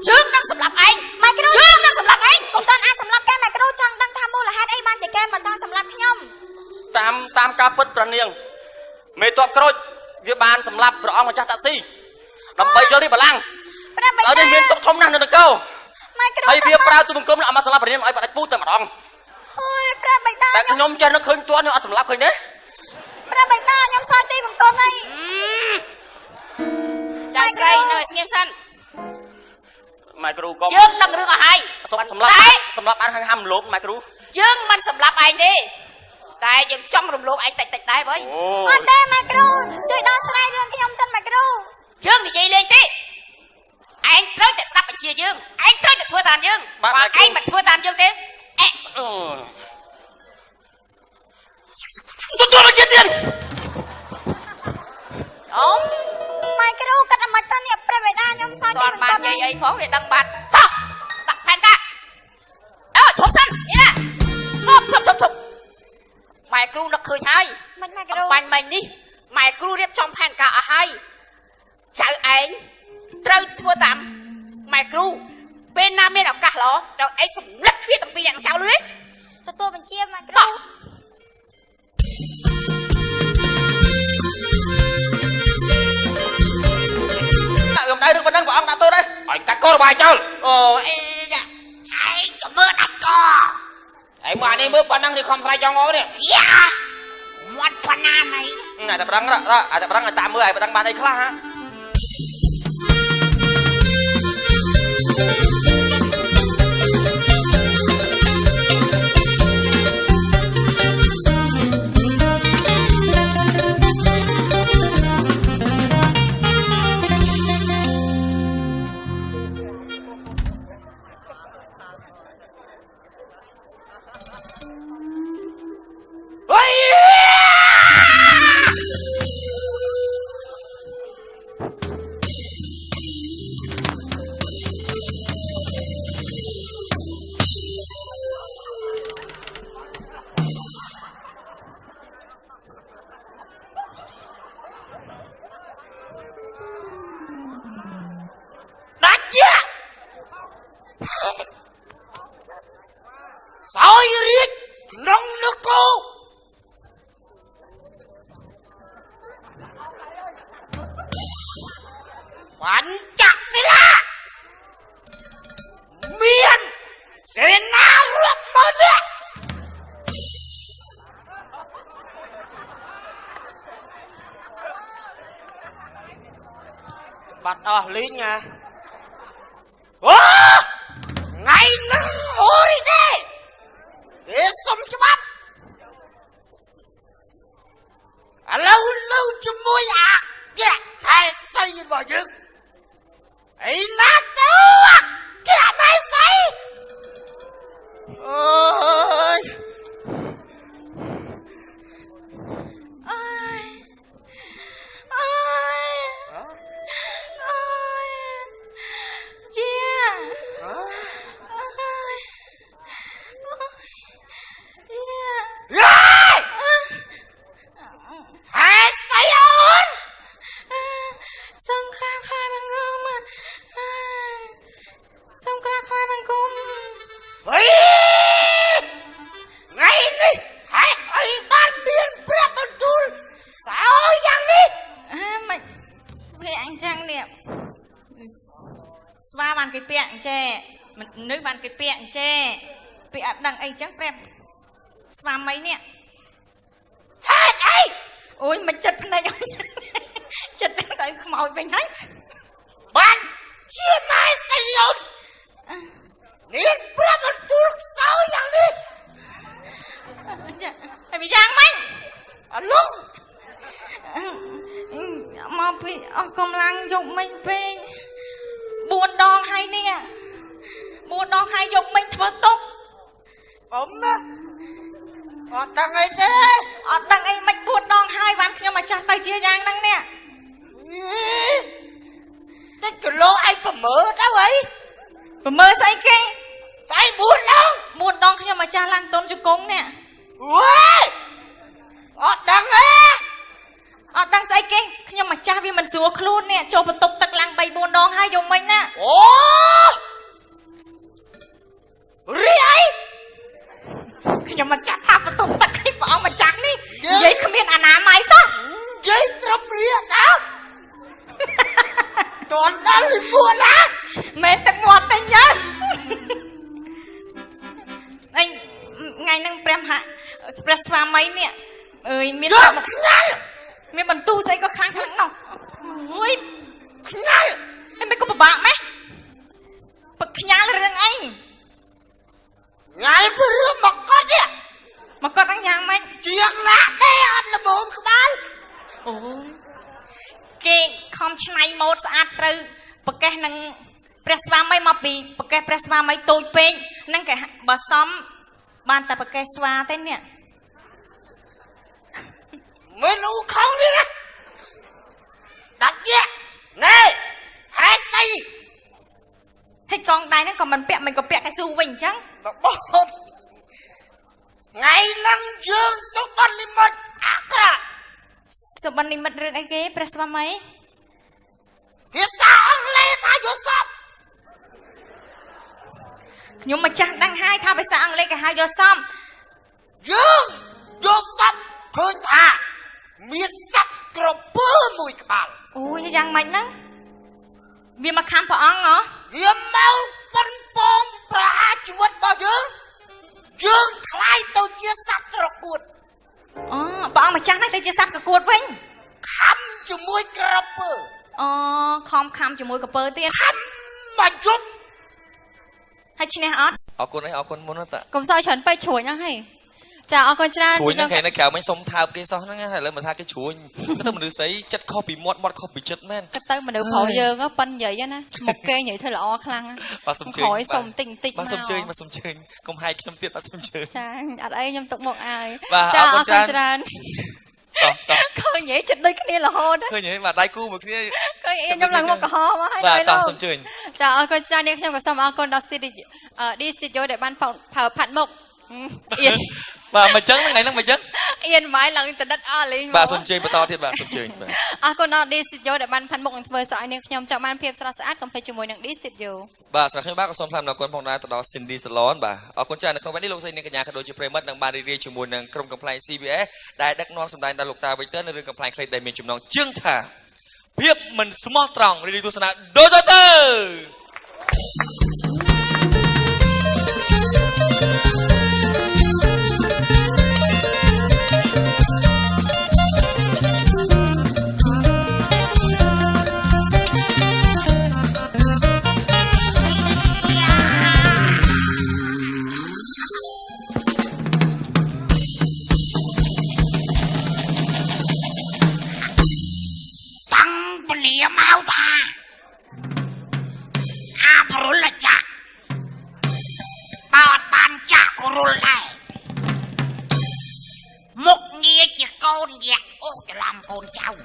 F: យើងនឹងសម្លាប់ឯង
C: ម៉ែគ្រូ
F: យើងនឹងសម្លាប់ឯង
C: កុំតាន់អាចសម្លាប់គេម៉ែគ្រូចង់ដឹងថាមូលហេតុអីបានជាគេមកចង់សម្លាប់ខ្ញុំ
D: តាមការពិតប្រនាងមេតបក្រូចវាបានសម្លាប់ព្រះអង្គម្ចាស់តាក់ស៊ីដើម្បីយករាជបល្ល័ង្ក
C: ព្រះបិតា
D: ហើយមានទុកធំណាស់នៅនគរ
C: ម៉ែគ្រូ
D: ហើយវាប្រើទូបង្គំឲ្យមកសម្លាប់ព្រះនាងឲ្យបដិពូតែម្ដង
C: អូយព្រះបិតា
D: តែខ្ញុំចេះនឹកឃើញទាន់ខ្ញុំអត់សម្លាប់ឃើញទេ
C: ព្រះបិតាខ្ញុំសោយទីបង្គំអី
F: ចៅក្រៃនៅស្ងៀមសិន
D: ម៉ែគ្រូកុំ
F: យើងដឹងរឿងអស់ហើយ
D: សម្លាប់បានហាំលោបម៉ែគ្រូ
F: យើងមិនសម្លាប់ឯងទេតែយើងចង់រំលោភឯងតិចដែរបើ
B: អត់ទេម៉ែគ្រូជួយដោះស្រាយរឿងខ្ញុំសិនម៉ែគ្រូ
F: យើងនិយាយលេងទេឯងត្រូវតែស្ដាប់បញ្ជាយើងឯងត្រូវតែធ្វើតាមយើងបើឯងមិនធ្វើតាមយើងទេអេ
D: ទទួលបញ្ជាទៀត
F: អូម
B: ម៉ែគ្រូកាត់អាម៉េចទៅនេះព្រះបិតាខ្ញុំសើច
F: គាត់បាននិយាយអីផងវាដឹងបាត់តោះដាក់ផែនការអូឈប់សិននេះណាឈប់ម៉ែគ្រូនឹកឃើញហើយ
B: មិនម៉ែគ្រូ
F: បាញ់មិញនេះម៉ែគ្រូរៀបចំផែនការអស់ហើយចៅឯងត្រូវធ្វើតាមម៉ែគ្រូពេលណាមានឱកាសល្អចៅឯងសម្លឹកវាតាំងពីយ៉ាងចៅលឿន
B: ទទួលបញ្ជាម៉ែគ្រូ
D: ខ្ញុំដៅរឿងប៉ុណ្ណឹងព្រះអង្គដាក់ទោសដែរឲ្យកាត់កោរបាយចោលអូអេ
C: ឯងក៏មើលដាច់ក
D: ឯងមកនេះមើលប៉ុណ្ណឹងនេះខំស្រែកចង់ងនេះ
C: យ៉ាមាត់ប៉ុណ្ណាណៃ
D: អាតែប្រឹងអាតែប្រឹងឲ្យតាមមើលឲ្យប្រឹងបានអីខ្លះហ่า
C: ដាច់យ៉ាសោយរាជក្នុងនគរបញ្ចសិលាមានសេនារាប់ម៉ឺននាក់បាត់អស់លីងណាអូថ្ងៃហ្នឹងអូរីទេគេសុំច្បាប់ឥឡូវនៅជាមួយអាកែខែស្អីរបស់យើងអីណាទៅអាកែម៉ែស្អីអូយ ស្វាបានគេពាក់អញ្ចេមនុស្សបានគេពាក់អញ្ចេពាក់អត់ដឹងអីចឹងប្រាប់ស្វាមីនេះហេតុអីអូយមិនចិត្តភ្នែកអើយចិត្តទៅខ្មោចវិញហើយបានជាម៉ែស្អីអូននេះប្រាប់បន្ទូលខ្សោយយ៉ាងនេះចាហើយយ៉ាងម៉េចអលុងមកពីអស់កម្លាំងយកមិញពេក4ដងហើយនេះ4ដងហើយយកមិញធ្វើទុកកុំណាអត់ដឹងអីទេអត់ដឹងអីមិន4ដងហើយបានខ្ញុំមកចាស់ទៅជាយ៉ាងហ្នឹងនេះតែគីឡូឯងប្រមើទៅអីប្រមើស្អីគេស្អី4ដងខ្ញុំមកចាស់ឡើងតុនជង្គង់នេះវ៉េអត់ដឹងទេអត់ដឹងស្អីគេខ្ញុំម្ចាស់វាមិនស្រួលខ្លួននេះចូលបន្ទប់ទឹកឡើង3 4ដងហើយយកមិញណាអូរីអីខ្ញុំម្ចាស់ថាបន្ទប់ទឹកឲ្យព្រះអង្គម្ចាស់នេះនិយាយគ្មានអនាម័យសោះនិយាយត្រឹមរៀតតើតន់ដល់លីពួនណាមែនទឹកមាត់តែយើអញថ្ងៃហ្នឹងព្រះស្វាមីនេះអើយមានតែមកខ្ញាល់មានបន្ទូស្អីក៏ខ្លាំងនោះអូយខ្ញាល់ហើយមិនក៏ពិបាកម៉េះពឹកខ្ញាល់រឿងអីញ៉ាល់ពីរឿងមកកត់
B: ឆ្នៃម៉ូតស្អាតត្រូវប្រកេះនឹងព្រះស្វាមីមកពីប្រកេះព្រះស្វាមីតូចពេកហ្នឹងគេបើសមបានតែប្រកេះស្វាទេនេះ
C: mới lú không đi đó đặt chứ nè hai tay
B: ហើយកងដៃហ្នឹងក៏មិនពាក់មិនក៏ពាក់កៅស៊ូវិញអញ្ចឹង
C: nó bóp hôn ngày lăng dương số ban li mất ác ra
B: សុបិននិមិត្តរឿងអីគេព្រះស្វាមី
C: hiện sao ông lê tha vô sập
B: ខ្ញុំម្ចាស់ដឹងហើយថាភាសាអង់គ្លេសគេហៅយកសម
C: dương vô sập khơi thà miền sắt cọp bơ mùi khảo
B: អូយយ៉ាងម៉េចហ្នឹងវាមកខំព្រះអង្គហ៎
C: hiểm mau phân bom pra chuột bao dương dương khai tàu chia sắt rồi cuột
B: អូព្រះអង្គម្ចាស់ហ្នឹងទៅជាសត្វកកួតវិញ
C: khăm cho mùi cọp bơ
B: អូខំជាមួយកពើទៀត
C: khăm mà chút
B: ហើយឈ្នះអត់
A: អរគុណអរគុណមុនតា
G: កុំសោយច្រើនពេកជ្រួញហ្នឹងហើយចាអរគុណច្រើន
A: ជួញហ្នឹងគេនៅក្រៅមិនសុំថើបគេសោះហ្នឹងហើយឥឡូវមកថាគេជួញទៅមនុស្សស្អីចិត្តខុសពីមាត់ខុសពីចិត្តមែន
G: គិតទៅមនុស្សប្រុសយើងប៉ិននិយាយណាមកគេនិយាយធ្វើល្អខ្លាំង
A: បាទសុំជើញ
G: ក្រោយសុំតិចតិច
A: បាទសុំជើញបាទសុំជើញកុំហាយខ្ញុំទៀតបាទសុំជើញ
G: ចាអត់អីខ្ញុំទុកមកឲ្យ
A: បាទ
G: ចា
A: អ
G: អ
A: រ
G: រ
A: គុ
G: គុ
A: ណ
G: ណ
A: ច្រើន
G: ច្រើន
A: តោះ
G: ឃើញនិយាយចិត្តដូចគ្នារហូតណា
A: ឃើញហ៎បាទដៃគូមួយគ្នា
G: ឃើញខ្ញុំឡើងមកកំហមកហើយ
A: បាទ
G: ឡើយ
A: តោះ
G: លោក
A: សុំជើញ
G: ចាអរគុណច្រើននេះខ្ញុំក៏សូមអរគុណដល់ studio D studio ដែលបានផាត់មុខអៀន
A: បាទមិនចឹងថ្ងៃហ្នឹងមិនចឹង
G: អៀនម៉ៃឡើងទៅដិតអស់លេង
A: បាទសុំជើញបន្តទៀតបាទសុំជើញបាទ
G: អរគុណដល់ D studio ដែលបានផាត់មុខនឹងធ្វើសឲ្យនាងខ្ញុំចង់បានភាពស្រស់ស្អាតកុំភ្លេចជាមួយនឹង D studio
A: បាទសម្រាប់ខ្ញុំបាទក៏សូមថ្លែងអំណរគុណផងដែរទៅដល់ Cindy Salon បាទអរគុណច្រើននៅក្នុងវគ្គនេះលោកស្រីនាងកញ្ញាក៏ដូចជាប្រិមត្តនឹងបានរីករាយជាមួយនឹងក្រុមកំ pl ែង CBS ដែលដឹកនាំសម្ដែងដល់លោកតាវិទ័រនៅរឿងកំ pl ែងខ្លីដែលមានចំណងជើងថាភាពមិនស្មោះត្រង់រីករាយទស្សនាដូចទៅ
C: tăng bần lìa mau thà à bà rùn là chạc bọt bàn chạc của rùn này một nghĩa chỉ con dẹt ô cho làm con cháu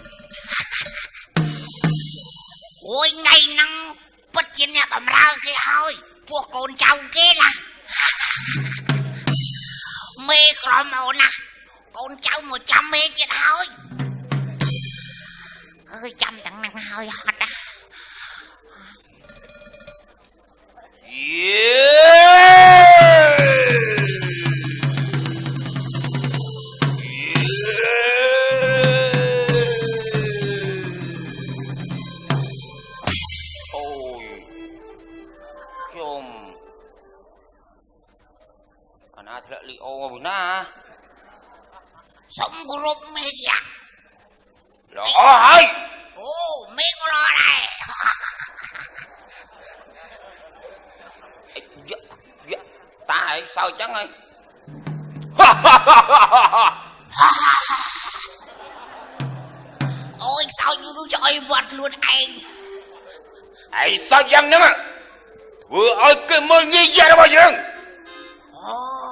C: ôi ngày năng bất chiến nhà bầm ra cái hơi của con cháu kia là mê có màu nè con cháu 100 mê chết hơi ơi chăm tặng năng hơi hot á
D: ôi chôm anh à thật li ô bữa na
C: sống group mê dạ
D: rõ hơi
C: ô mê có lo này
D: dạ, dạ. Ta hãy sao chắc ơi
C: ôi sao như cho em vật luôn anh
D: hãy sao chăng nữa mà vừa ơi cái mơ nhi ra đó bao giờ
C: ồ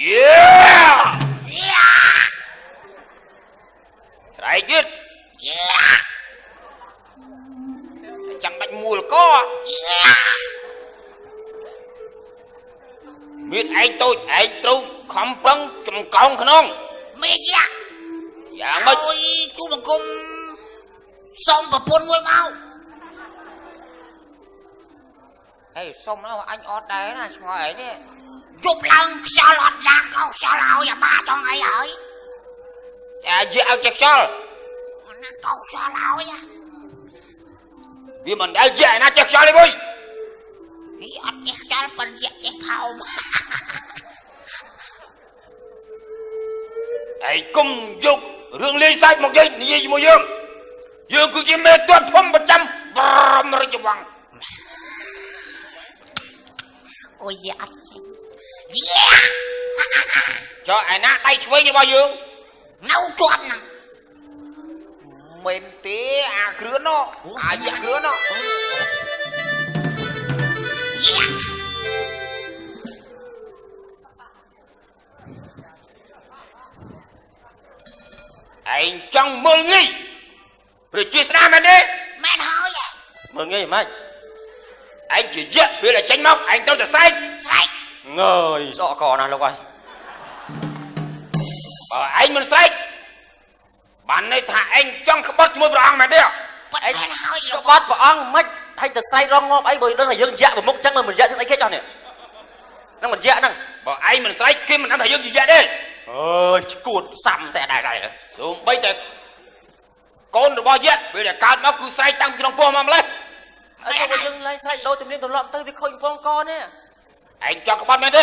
D: yeah
C: yeah
D: Đấy chứ
C: yeah
D: Chăm bánh mùa là có
C: yeah
D: biết anh tôi không phân chùm con không
C: mê dạ
D: dạ mất
C: ôi chú mà cùng xong và buôn môi mau
D: Ê xong nó anh ót đấy nè ngồi ấy đi
C: chụp lần cho lọt ra câu cho lao và ba cho ngày hỡi
D: à dạ chắc cho
C: nó câu cho lao nha
D: vì mình đã dạ nó chắc cho đi bui
C: vì ọt chắc cho mình dạ chắc phao mà
D: Ê cùng dục rương ly sai một giây gì mùa dương dương cứ chỉ mê tuần thông 100 brrrm rồi cho bằng
C: ôi dạ yeah
D: cho ai nát tay chuối đi bao dương
C: nấu chuột nè
D: mình tí khứa nó dạ khứa nó
C: yeah.
D: anh trong mơ nghi rồi chia ra mà đi
C: mẹ hỏi vậy
D: mơ nghi mà anh chỉ giết vì là tránh móc anh đâu được sai
C: sai
D: ngời rõ cò nào đâu coi bảo anh mình sai bạn này thả anh trong cái bát môi bỏng mà đi
C: anh hỏi
E: cái bát bỏng mất hayจะใส่รองงอบไอ้บ่ដឹងតែយើងយ៉ាប្រមុខចឹងមិនយ៉ាទៅអីគេចោះនេះហ្នឹងមិនយ៉ាហ្នឹង
D: bảo anh mình sai kia mình ăn thầy dương gì vậy đi
E: អើយឈួតសាំតែដែរ
D: xuống bây giờ con được bao nhiêu bây giờ cao nó cứ sai tăng trong po mà lấy
E: អើយយើងឡើងស្រែកដូរទំនៀមទម្លាប់ទៅវាខូចផងកនេះ
D: anh cho cái bát mẹ đi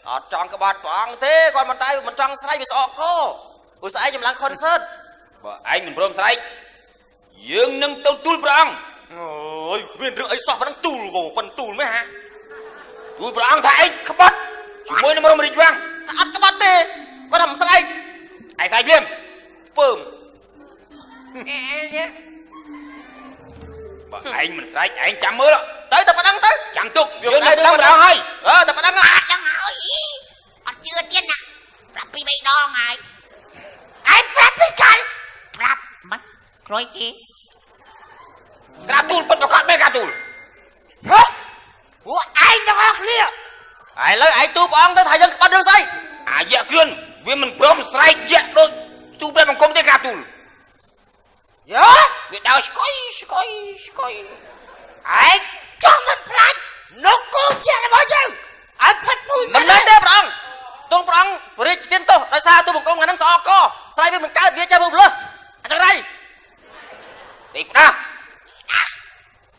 E: អត់ចង់ក្បាត់ព្រះអង្គទេគាត់មិនតែមិនចង់ស្រែកវាស្អកកព្រោះស្អែកខ្ញុំឡើង concert
D: bảo anh mình prom sai dương nâng tâu tul prang
E: អូយគ្មានរឿងអីសោះប៉ុណ្ណឹងទូលគោប៉ុនទូលមែនហា
D: tul prang thay anh cái bát môi nó mà rịch vang
E: អត់ក្បាត់ទេគាត់ថាមិនស្រែក
D: anh sai viêm
E: ពើម
D: bảo anh mình sai anh chăm mơ đó
E: ទៅតែប៉ុណ្ណឹងទៅ
D: chăm tục dương nâng tâu prang hay
E: តែប៉ុណ្ណឹង
C: đang hỏi anh chưa tiên nè rap bị bay đo ngài anh rap bị cắn rap mất rồi kia
D: rap tul bật vào cắt mẹ cả tul
C: hả ủa anh đang học lia
E: ហើយលើឯងទូព្រះអង្គទៅថាយើងក្បាត់រឿងស្អី
D: dạ kêu vì mình prom sai dạ đôi tu bên bằng công ty cả tul
C: dạ
D: việc đau skoi
C: anh cho mình plan nó cố chuyện là bao nhiêu anh phát mũi
E: មិនមែនទេព្រះអង្គទូលព្រះអង្គបរិយាទានទោសដោយសារទូបង្គំថ្ងៃហ្នឹងស្អកកស្រ័យវាមិនកើតវាចាំមកលើអញ្ចឹងไร
D: đi đó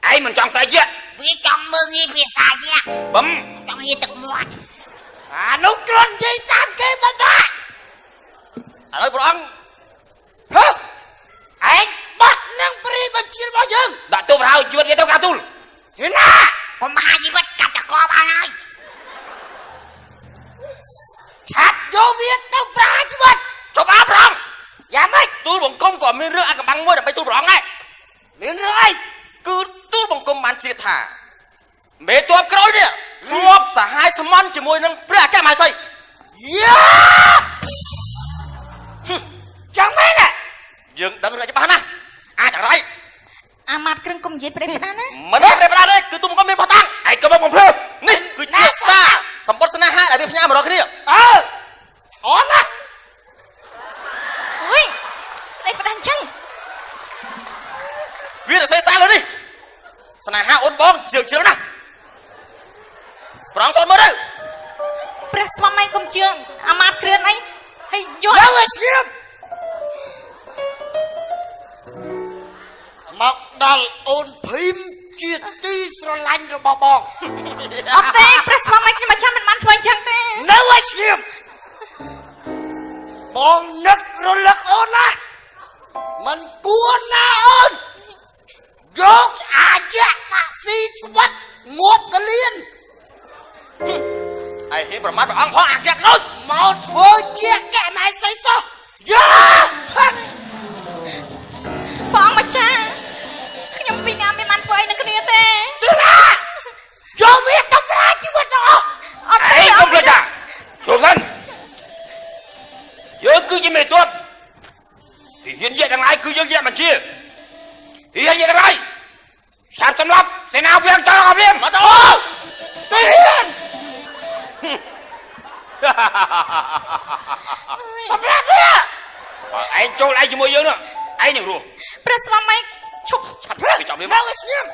D: anh mình trong sai dạ
C: vì trong mơ nghi vì sai nhá
D: bấm
C: trong nghi tực muộn nó tròn dây tam kia bên đó
E: ឥឡូវព្រះអង្គ
C: hả anh bắt năng pri bằng chia bao nhiêu
D: đã tu vào chuột đi tao cả tul
C: thế nào có mà gì bất cặp cho co bao này chặt vô biết tao ra chứ bất
E: ចុះអើព្រះអង្គ
C: dạ mấy
E: ទូលបង្គំក៏មានរឿងអាកំបាំងមួយដើម្បីទូលព្រះអង្គដែរ
C: miếng rơi
E: គឺទូលបង្គំបានជ្រាបថាមេតួក្រោយនេះរាប់សហាយស្មន់ជាមួយនឹងព្រះអគ្គមហេសី
C: yeah chẳng mấy nè
E: យើងដឹងរឿងច្បាស់ណាស់អាចរៃ
B: អាម៉ាត់គ្រឿងគុំនិយាយព្រេងផ្ដាណា
E: មិនមែនទេគឺទូលបង្គំមានផោះតាំង
D: anh có bốc một phơi
E: នេះគឺជាសារសម្បត្តិស្នេហាដែលវាផ្ញើមករកគ្នា
C: on á
B: អុយស្ដីផ្ដាអញ្ចឹង
E: វារសេរសារលើនេះស្នេហាអូនបងជ្រាវជ្រៅណាស់ប្រងចូលមើលទៅ
B: ព្រះស្វាមីកុំជឿអាម៉ាត់គ្រឿងអីហើយយក
C: đâu rồi chim mặc đal ôn phim chuyện ti sờ lanh rồi bò
B: អត់ទេព្រះស្វាមីខ្ញុំមកចាំមិនបានធ្វើអញ្ចឹងទេ
C: đâu rồi chim bong nứt rồi lực ôn á mình cuốn na ôn dốt dạ taxi swat ngột cái liên
E: ឯហ៊ានប្រមាថព្រះអង្គផងអាក្រាក់ដូច
C: một vừa chia kẻ này xây sao dạ
B: ព្រះអង្គម្ចាស់ខ្ញុំពីណាមានបានធ្វើអីនឹងគ្នាទេ
C: sư la cho biết tao ra chứ vật đó
B: អត់ទេ
D: anh không được à chủ dân nhớ cứ như mày tuột thì hiện diện đằng ai cứ dương diện mà chia thì hiện diện đằng ai sạp tâm lắm sẽ nào viên cho nó viên mà đâu
C: tiền tao ra kia
D: anh cho lại chỉ mua dương nữa anh đừng đùa
B: ព្រះស្វាមីឈប់
D: chặt cái trọng điểm
C: đâu rồi chim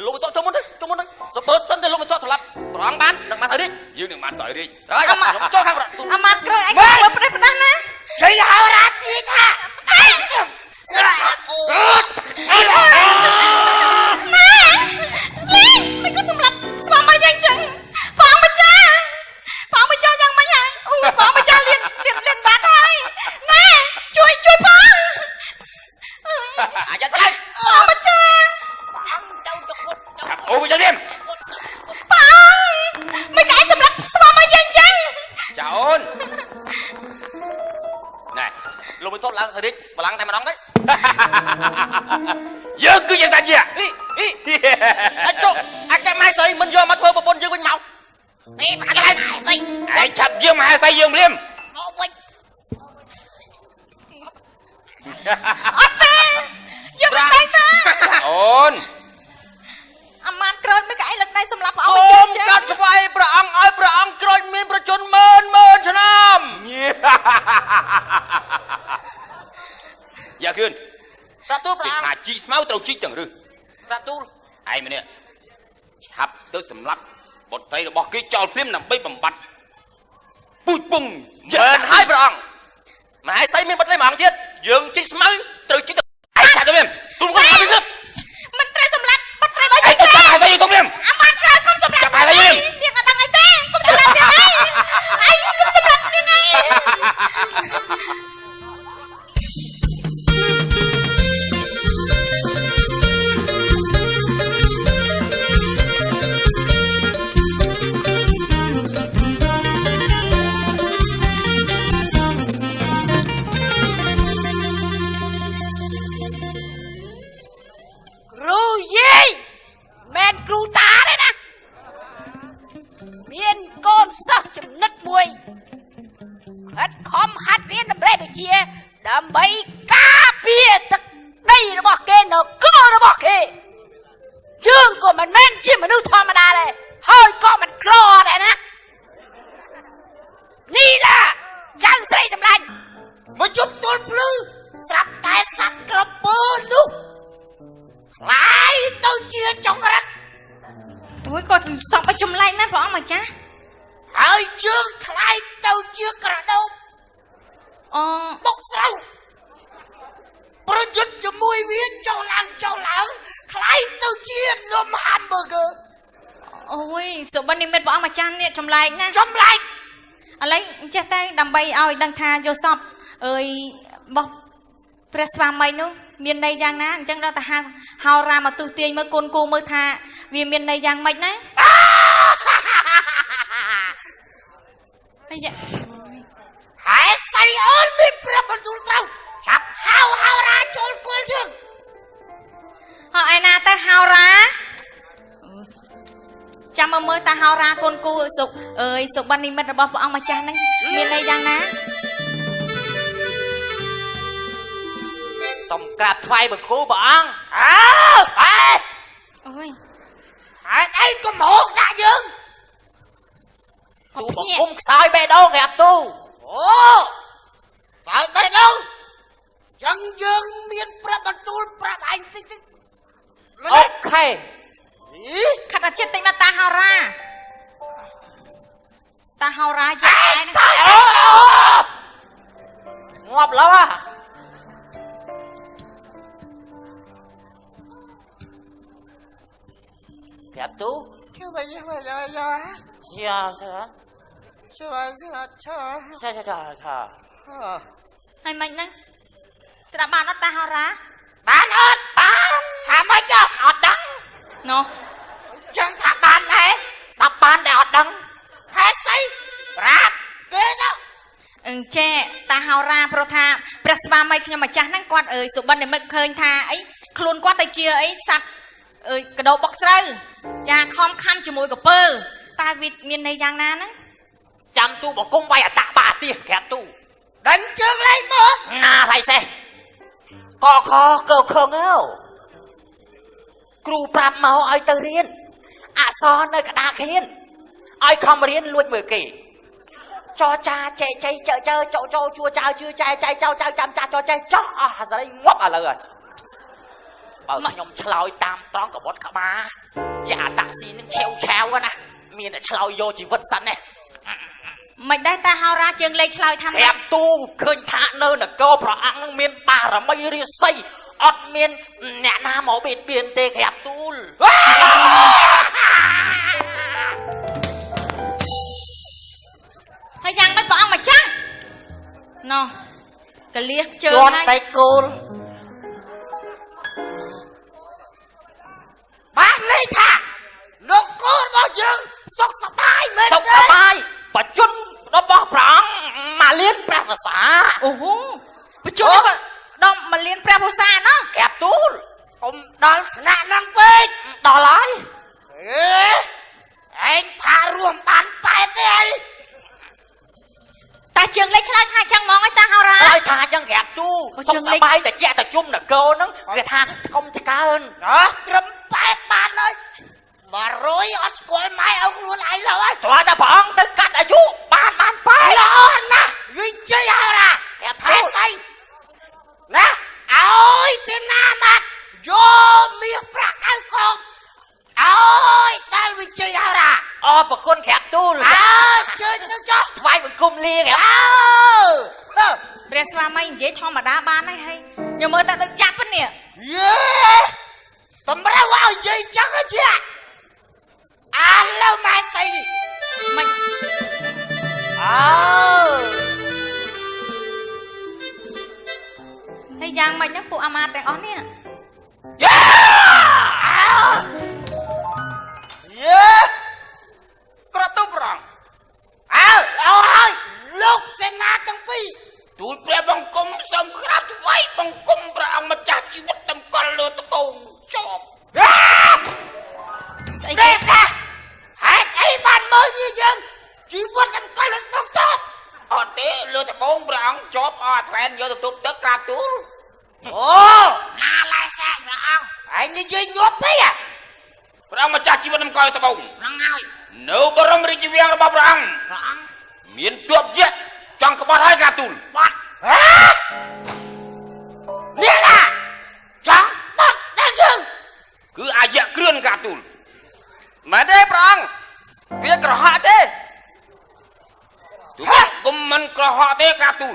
E: លោកមិនតចូលមុនទៅចូលមុនទៅសពើសិនទៅលោកមិនតសម្លាប់ព្រះអង្គបាននឹងបានទៅនេះ
D: dương đừng màn sỏi đi
E: ហើយខ្ញុំចូលខាងប្រទូ
B: អាម៉ាត់គ្រឿងអញធ្វើព្រេះផ្ដាណា
C: chơi hào ra tí ta
B: ម៉ែមិនក៏ទម្លាប់ស្វាមីយ៉ាងចឹងព្រះអង្គម្ចាស់យ៉ាងម៉េចហើយអូព្រះអង្គម្ចាស់លៀនបាត់ហើយម៉ែជួយផង
E: អាចឆ្លៃ
B: ព្រះអង្គម្ចាស់
D: ô bây giờ đêm
B: ព្រះអង្គមិនក៏ឯងទម្លាប់ស្វាមីយ៉ាងចឹង
D: chào ôn này តឡើងសេរីបលាំងតែម្ដងទៅយើងគឺយ៉ាងណាជាអាចចុះអាចម៉ែស្រីមិនយកមកធ្វើប្រពន្ធយើងវិញមក
C: នេះមកកន្លែងនេះ
D: ឯងឆាប់យើងមហាស្រីយើងម្រាម
C: មកវិញ
B: អត់ទេយើងមិនដឹងទេ
D: អូន
B: អាម៉ានក្រោយមិនក៏ឯងលើកដៃសម្រាប់ព្រះអង្គ
D: សូ
B: ម្ចាស់
D: ម
B: ចា
D: កាត់ស្វាយព្រះអង្គឲ្យព្រះអង្គក្រោយមានប្រជជនម៉ឺនឆ្នាំយ៉ាគឿនតាទូព្រះអង្គថាជីស្មៅត្រូវជីទាំងរឹសតាទូឯងម្នាក់ឆាប់ទៅសម្លាប់បុត្រីរបស់គេចោលភ្លាមដើម្បីបំបត្តិពូជពងមែនហើយព្រះអង្គមហេសីមានបុត្រីម្ដងទៀតយើងជីស្មៅត្រូវជីទៅឯងឆាប់ទៅវិញទូលគាត់ថាទៅ
B: មិនត្រូវសម្លាប់បាត់ត្រូវឲ្យ
D: ឯងទៅចាប់ហើយទៅវិញ
B: អាម៉ានក្រោយកុំសម្លាប់
D: ចាប់ហើយទៅវិញ
B: ទៀតអត់ដឹងអីទេកុំសម្លាប់ទៀតអីឯងកុំសម្លាប់ទៀតអី
F: គ្រូយាយមែនគ្រូតាទេណាមានកូនសិស្សចំណិតមួយហាត់ខំហាត់រៀនដើម្បីវិជ្ជាដើម្បីការពារទឹកដីរបស់គេនៅគល់របស់គេយើងក៏មិនមែនជាមនុស្សធម្មតាដែរហើយក៏មិនក្រដែរណានេះឡាចៅស្រីសម្លាញ់
C: មកជប់ទល់ភ្លឺស្រាប់តែសត្វក្រពើនោះខ្លាយទៅជាចង្រិត
B: អូយគាត់សក់ឲ្យចម្លែកណាស់ព្រះអង្គម្ចាស់
C: ហើយជើងខ្លាយទៅជាក្រដូប
B: អូ
C: បុកស្រូវប្រយុទ្ធជាមួយវាចុះឡើងខ្លាយទៅជានំហាំប៊ឺហ្គឺ
B: អូយសុបិននិមិត្តព្រះអង្គម្ចាស់នេះចម្លែកណាស់
C: ចម្លែក
B: ឥឡូវចេះតែដើម្បីឲ្យដឹងថាយកសពអើយបោះព្រះស្វាមីនោះមានន័យយ៉ាងណាអញ្ចឹងដល់តែហៅរាមកទុះទាញមើលកូនគូមើលថាវាមានន័យយ៉ាងម៉េចណាអាយ៉ា
C: ហេតុស្អីអូនមានព្រះបន្ទូលត្រូវឆាប់ហៅរាចូលគល់យើង
B: ហើយឯណាទៅហៅរាចាំមើលតាហៅរាកូនគូសុកអើយសុបិននិមិត្តរបស់ព្រះអង្គម្ចាស់ហ្នឹងមានន័យយ៉ាងណា
E: សូមក្រាបថ្វាយបង្គោលព្រះអង្គ
C: អើហេ
B: អូយ
C: ហេតុអីកុំហូកដាក់យើង
E: ទូបង្គំខ្សោយបេះដូងក្រាបទូ
C: អូហើយបេះដូងចឹងយើងមានព្រះបន្ទូលប្រាប់ឯងតិច
E: អូខេ
B: ខាត់អាចិតតិចមកតាហៅរាតាហៅរាជាឯង
E: ងាប់ឡូវក្រាបទូ
C: ជួយមកយក
E: យ៉ាចា
C: ជួយឆា
B: ហើយមិនហ្នឹងស្ដាប់បានអត់តាហៅរា
C: បានអត់បានថាម៉េចចុះអត់ដឹង
B: ណូ
C: ចឹងថាបានដែរស្ដាប់បានតែអត់ដឹងហេតុស្អីប្រាប់គេទៅ
B: អញ្ចេះតាហៅរាព្រោះថាព្រះស្វាមីខ្ញុំម្ចាស់ហ្នឹងគាត់អើយសុបិននិមិត្តឃើញថាអីខ្លួនគាត់ទៅជាអីសัตว์អើយកដោបុកស្រូវចាខំខំជាមួយកពើតែវាមានន័យយ៉ាងណាហ្នឹង
E: ចាំទូបង្គំវាយអតបាទៀក្រាបទូ
C: đánh chương lên mơ
E: ណាថៃសេះកខកខងអើគ្រូប្រាប់មកឲ្យទៅរៀនអក្សរនៅក្តារខៀនឲ្យខំរៀនលួចមើលគេចោចាចេចៃចើចើចោចោជួចៅជឿចែចៃចៅចៅចាំចាស់ចោចៃចោអស់អាស្រីងាប់ឥឡូវហើយបើខ្ញុំឆ្លើយតាមត្រង់កបុតក្បាលជាអតាក់ស៊ីនឹងឆាវឆាវណាមានតែឆ្លើយយកជីវិតសិនណា
B: មិនដែរតាហៅរាជើងលេខឆ្លើយថា
E: ក្រាបទូឃើញថានៅនគរព្រះអង្គនឹងមានបារមីរាសីអត់មានអ្នកណាមកបៀតបៀនទេក្រាបទូល
B: ហើយយ៉ាងម៉េចព្រះអង្គម្ចាស់ណោះកលៀសជើង
C: chọn
B: ហើយ
C: tay côn bạn lấy thả nó côn bao chương sốc sắp bài mệt
E: សុខសប្បាយបជនរបស់ព្រះអង្គមកលៀនព្រះភាសា
B: អូហូប បញ្ចូលក៏ដល់មកលៀនព្រះពុសាណោះ
E: កែបទូល
C: អ៊ំដល់ថ្នាក់ហ្នឹងពេក
E: ដល់ហើយ
C: ឯងថារួមបានប៉ែតទេអី
B: តាជើងលេខឆ្លើយថាចឹងហ្មងឯតាហោរា
E: ហើយថាអញ្ចឹងកែបទូល
B: អូ
E: សុ
B: ជើ
E: ំ
B: ង
E: ស
B: លេខ
E: បាយតែជាក់តែជុំនគរហ្នឹងវាថាកុំតកើន
C: ត្រឹមប៉ែតបានហើយ100អត់ស្គាល់ម៉ែឪខ្លួនឯងឡើយហើយ
E: តើតែព្រះអង្គទៅកាត់អាយុបានប៉ែ
C: ល្អណាស់វិជ័យហោរា
E: កែប
C: ហេ
E: ទូល
C: តុអីណាឲ្យសេនាមាត្រយកមាសប្រាក់កៅកងឲ្យដល់វិជ័យហោរា
E: អរប្រគុណកែបទូល
C: ជើញទៅចុះ
E: ថ្វាយបង្គំលាកែប
B: ព្រះស្វាមីនិយាយធម្មតាបានហើយខ្ញុំមើលតែដូចចាប់ហ្នឹង
C: យេតម្រូវឲ្យនិយាយចឹងហ៎ជាអាឡូវម៉ែស្អី
B: មិន
C: អើ
B: ហើយយ៉ាងម៉េចហ្នឹងពួកអាមាត្យទាំងអស់នេះ
C: យេក្រទុំរងអើឲ្យលោកសេនាទាំងពីរ
D: ទូលព្រះបង្គំសូមក្រាបថ្វាយបង្គំព្រះអង្គម្ចាស់ជីវិតតម្កល់លើត្បូងចប់
B: ស្អី
C: ទេ
B: គេ
C: ណាហេតុអីបានមើលnhưយើងជីវិតទាំងកលក្នុងតប
D: អត់ទេលើត្បូងព្រះអង្គជាប់អត់ថ្លែនយកទៅទុកទឹកក្រាបទូល
C: អូណាឡៃសាក់ព្រះអង្គហើយនិយាយញាប់ពេក
D: ព្រះអង្គម្ចាស់ជីវិតតម្កល់លើត្បូង
C: ហ្នឹងហើយ
D: នៅបរមរាជវាំងរបស់ព្រះអង្គ
C: ព្រះអង្គ
D: មានទ័ពយក្សចង់ក្បត់ឲ្យក្រាបទូល
C: បាត់នេះឡាចង់បាត់ដល់យើង
D: គឺអាយៈគ្រឿនក្រាបទូល
A: មែនទេព្រះអង្គវាក្រហកទេ
D: ទូលគុំមិនក្រហកទេក្រាបទូល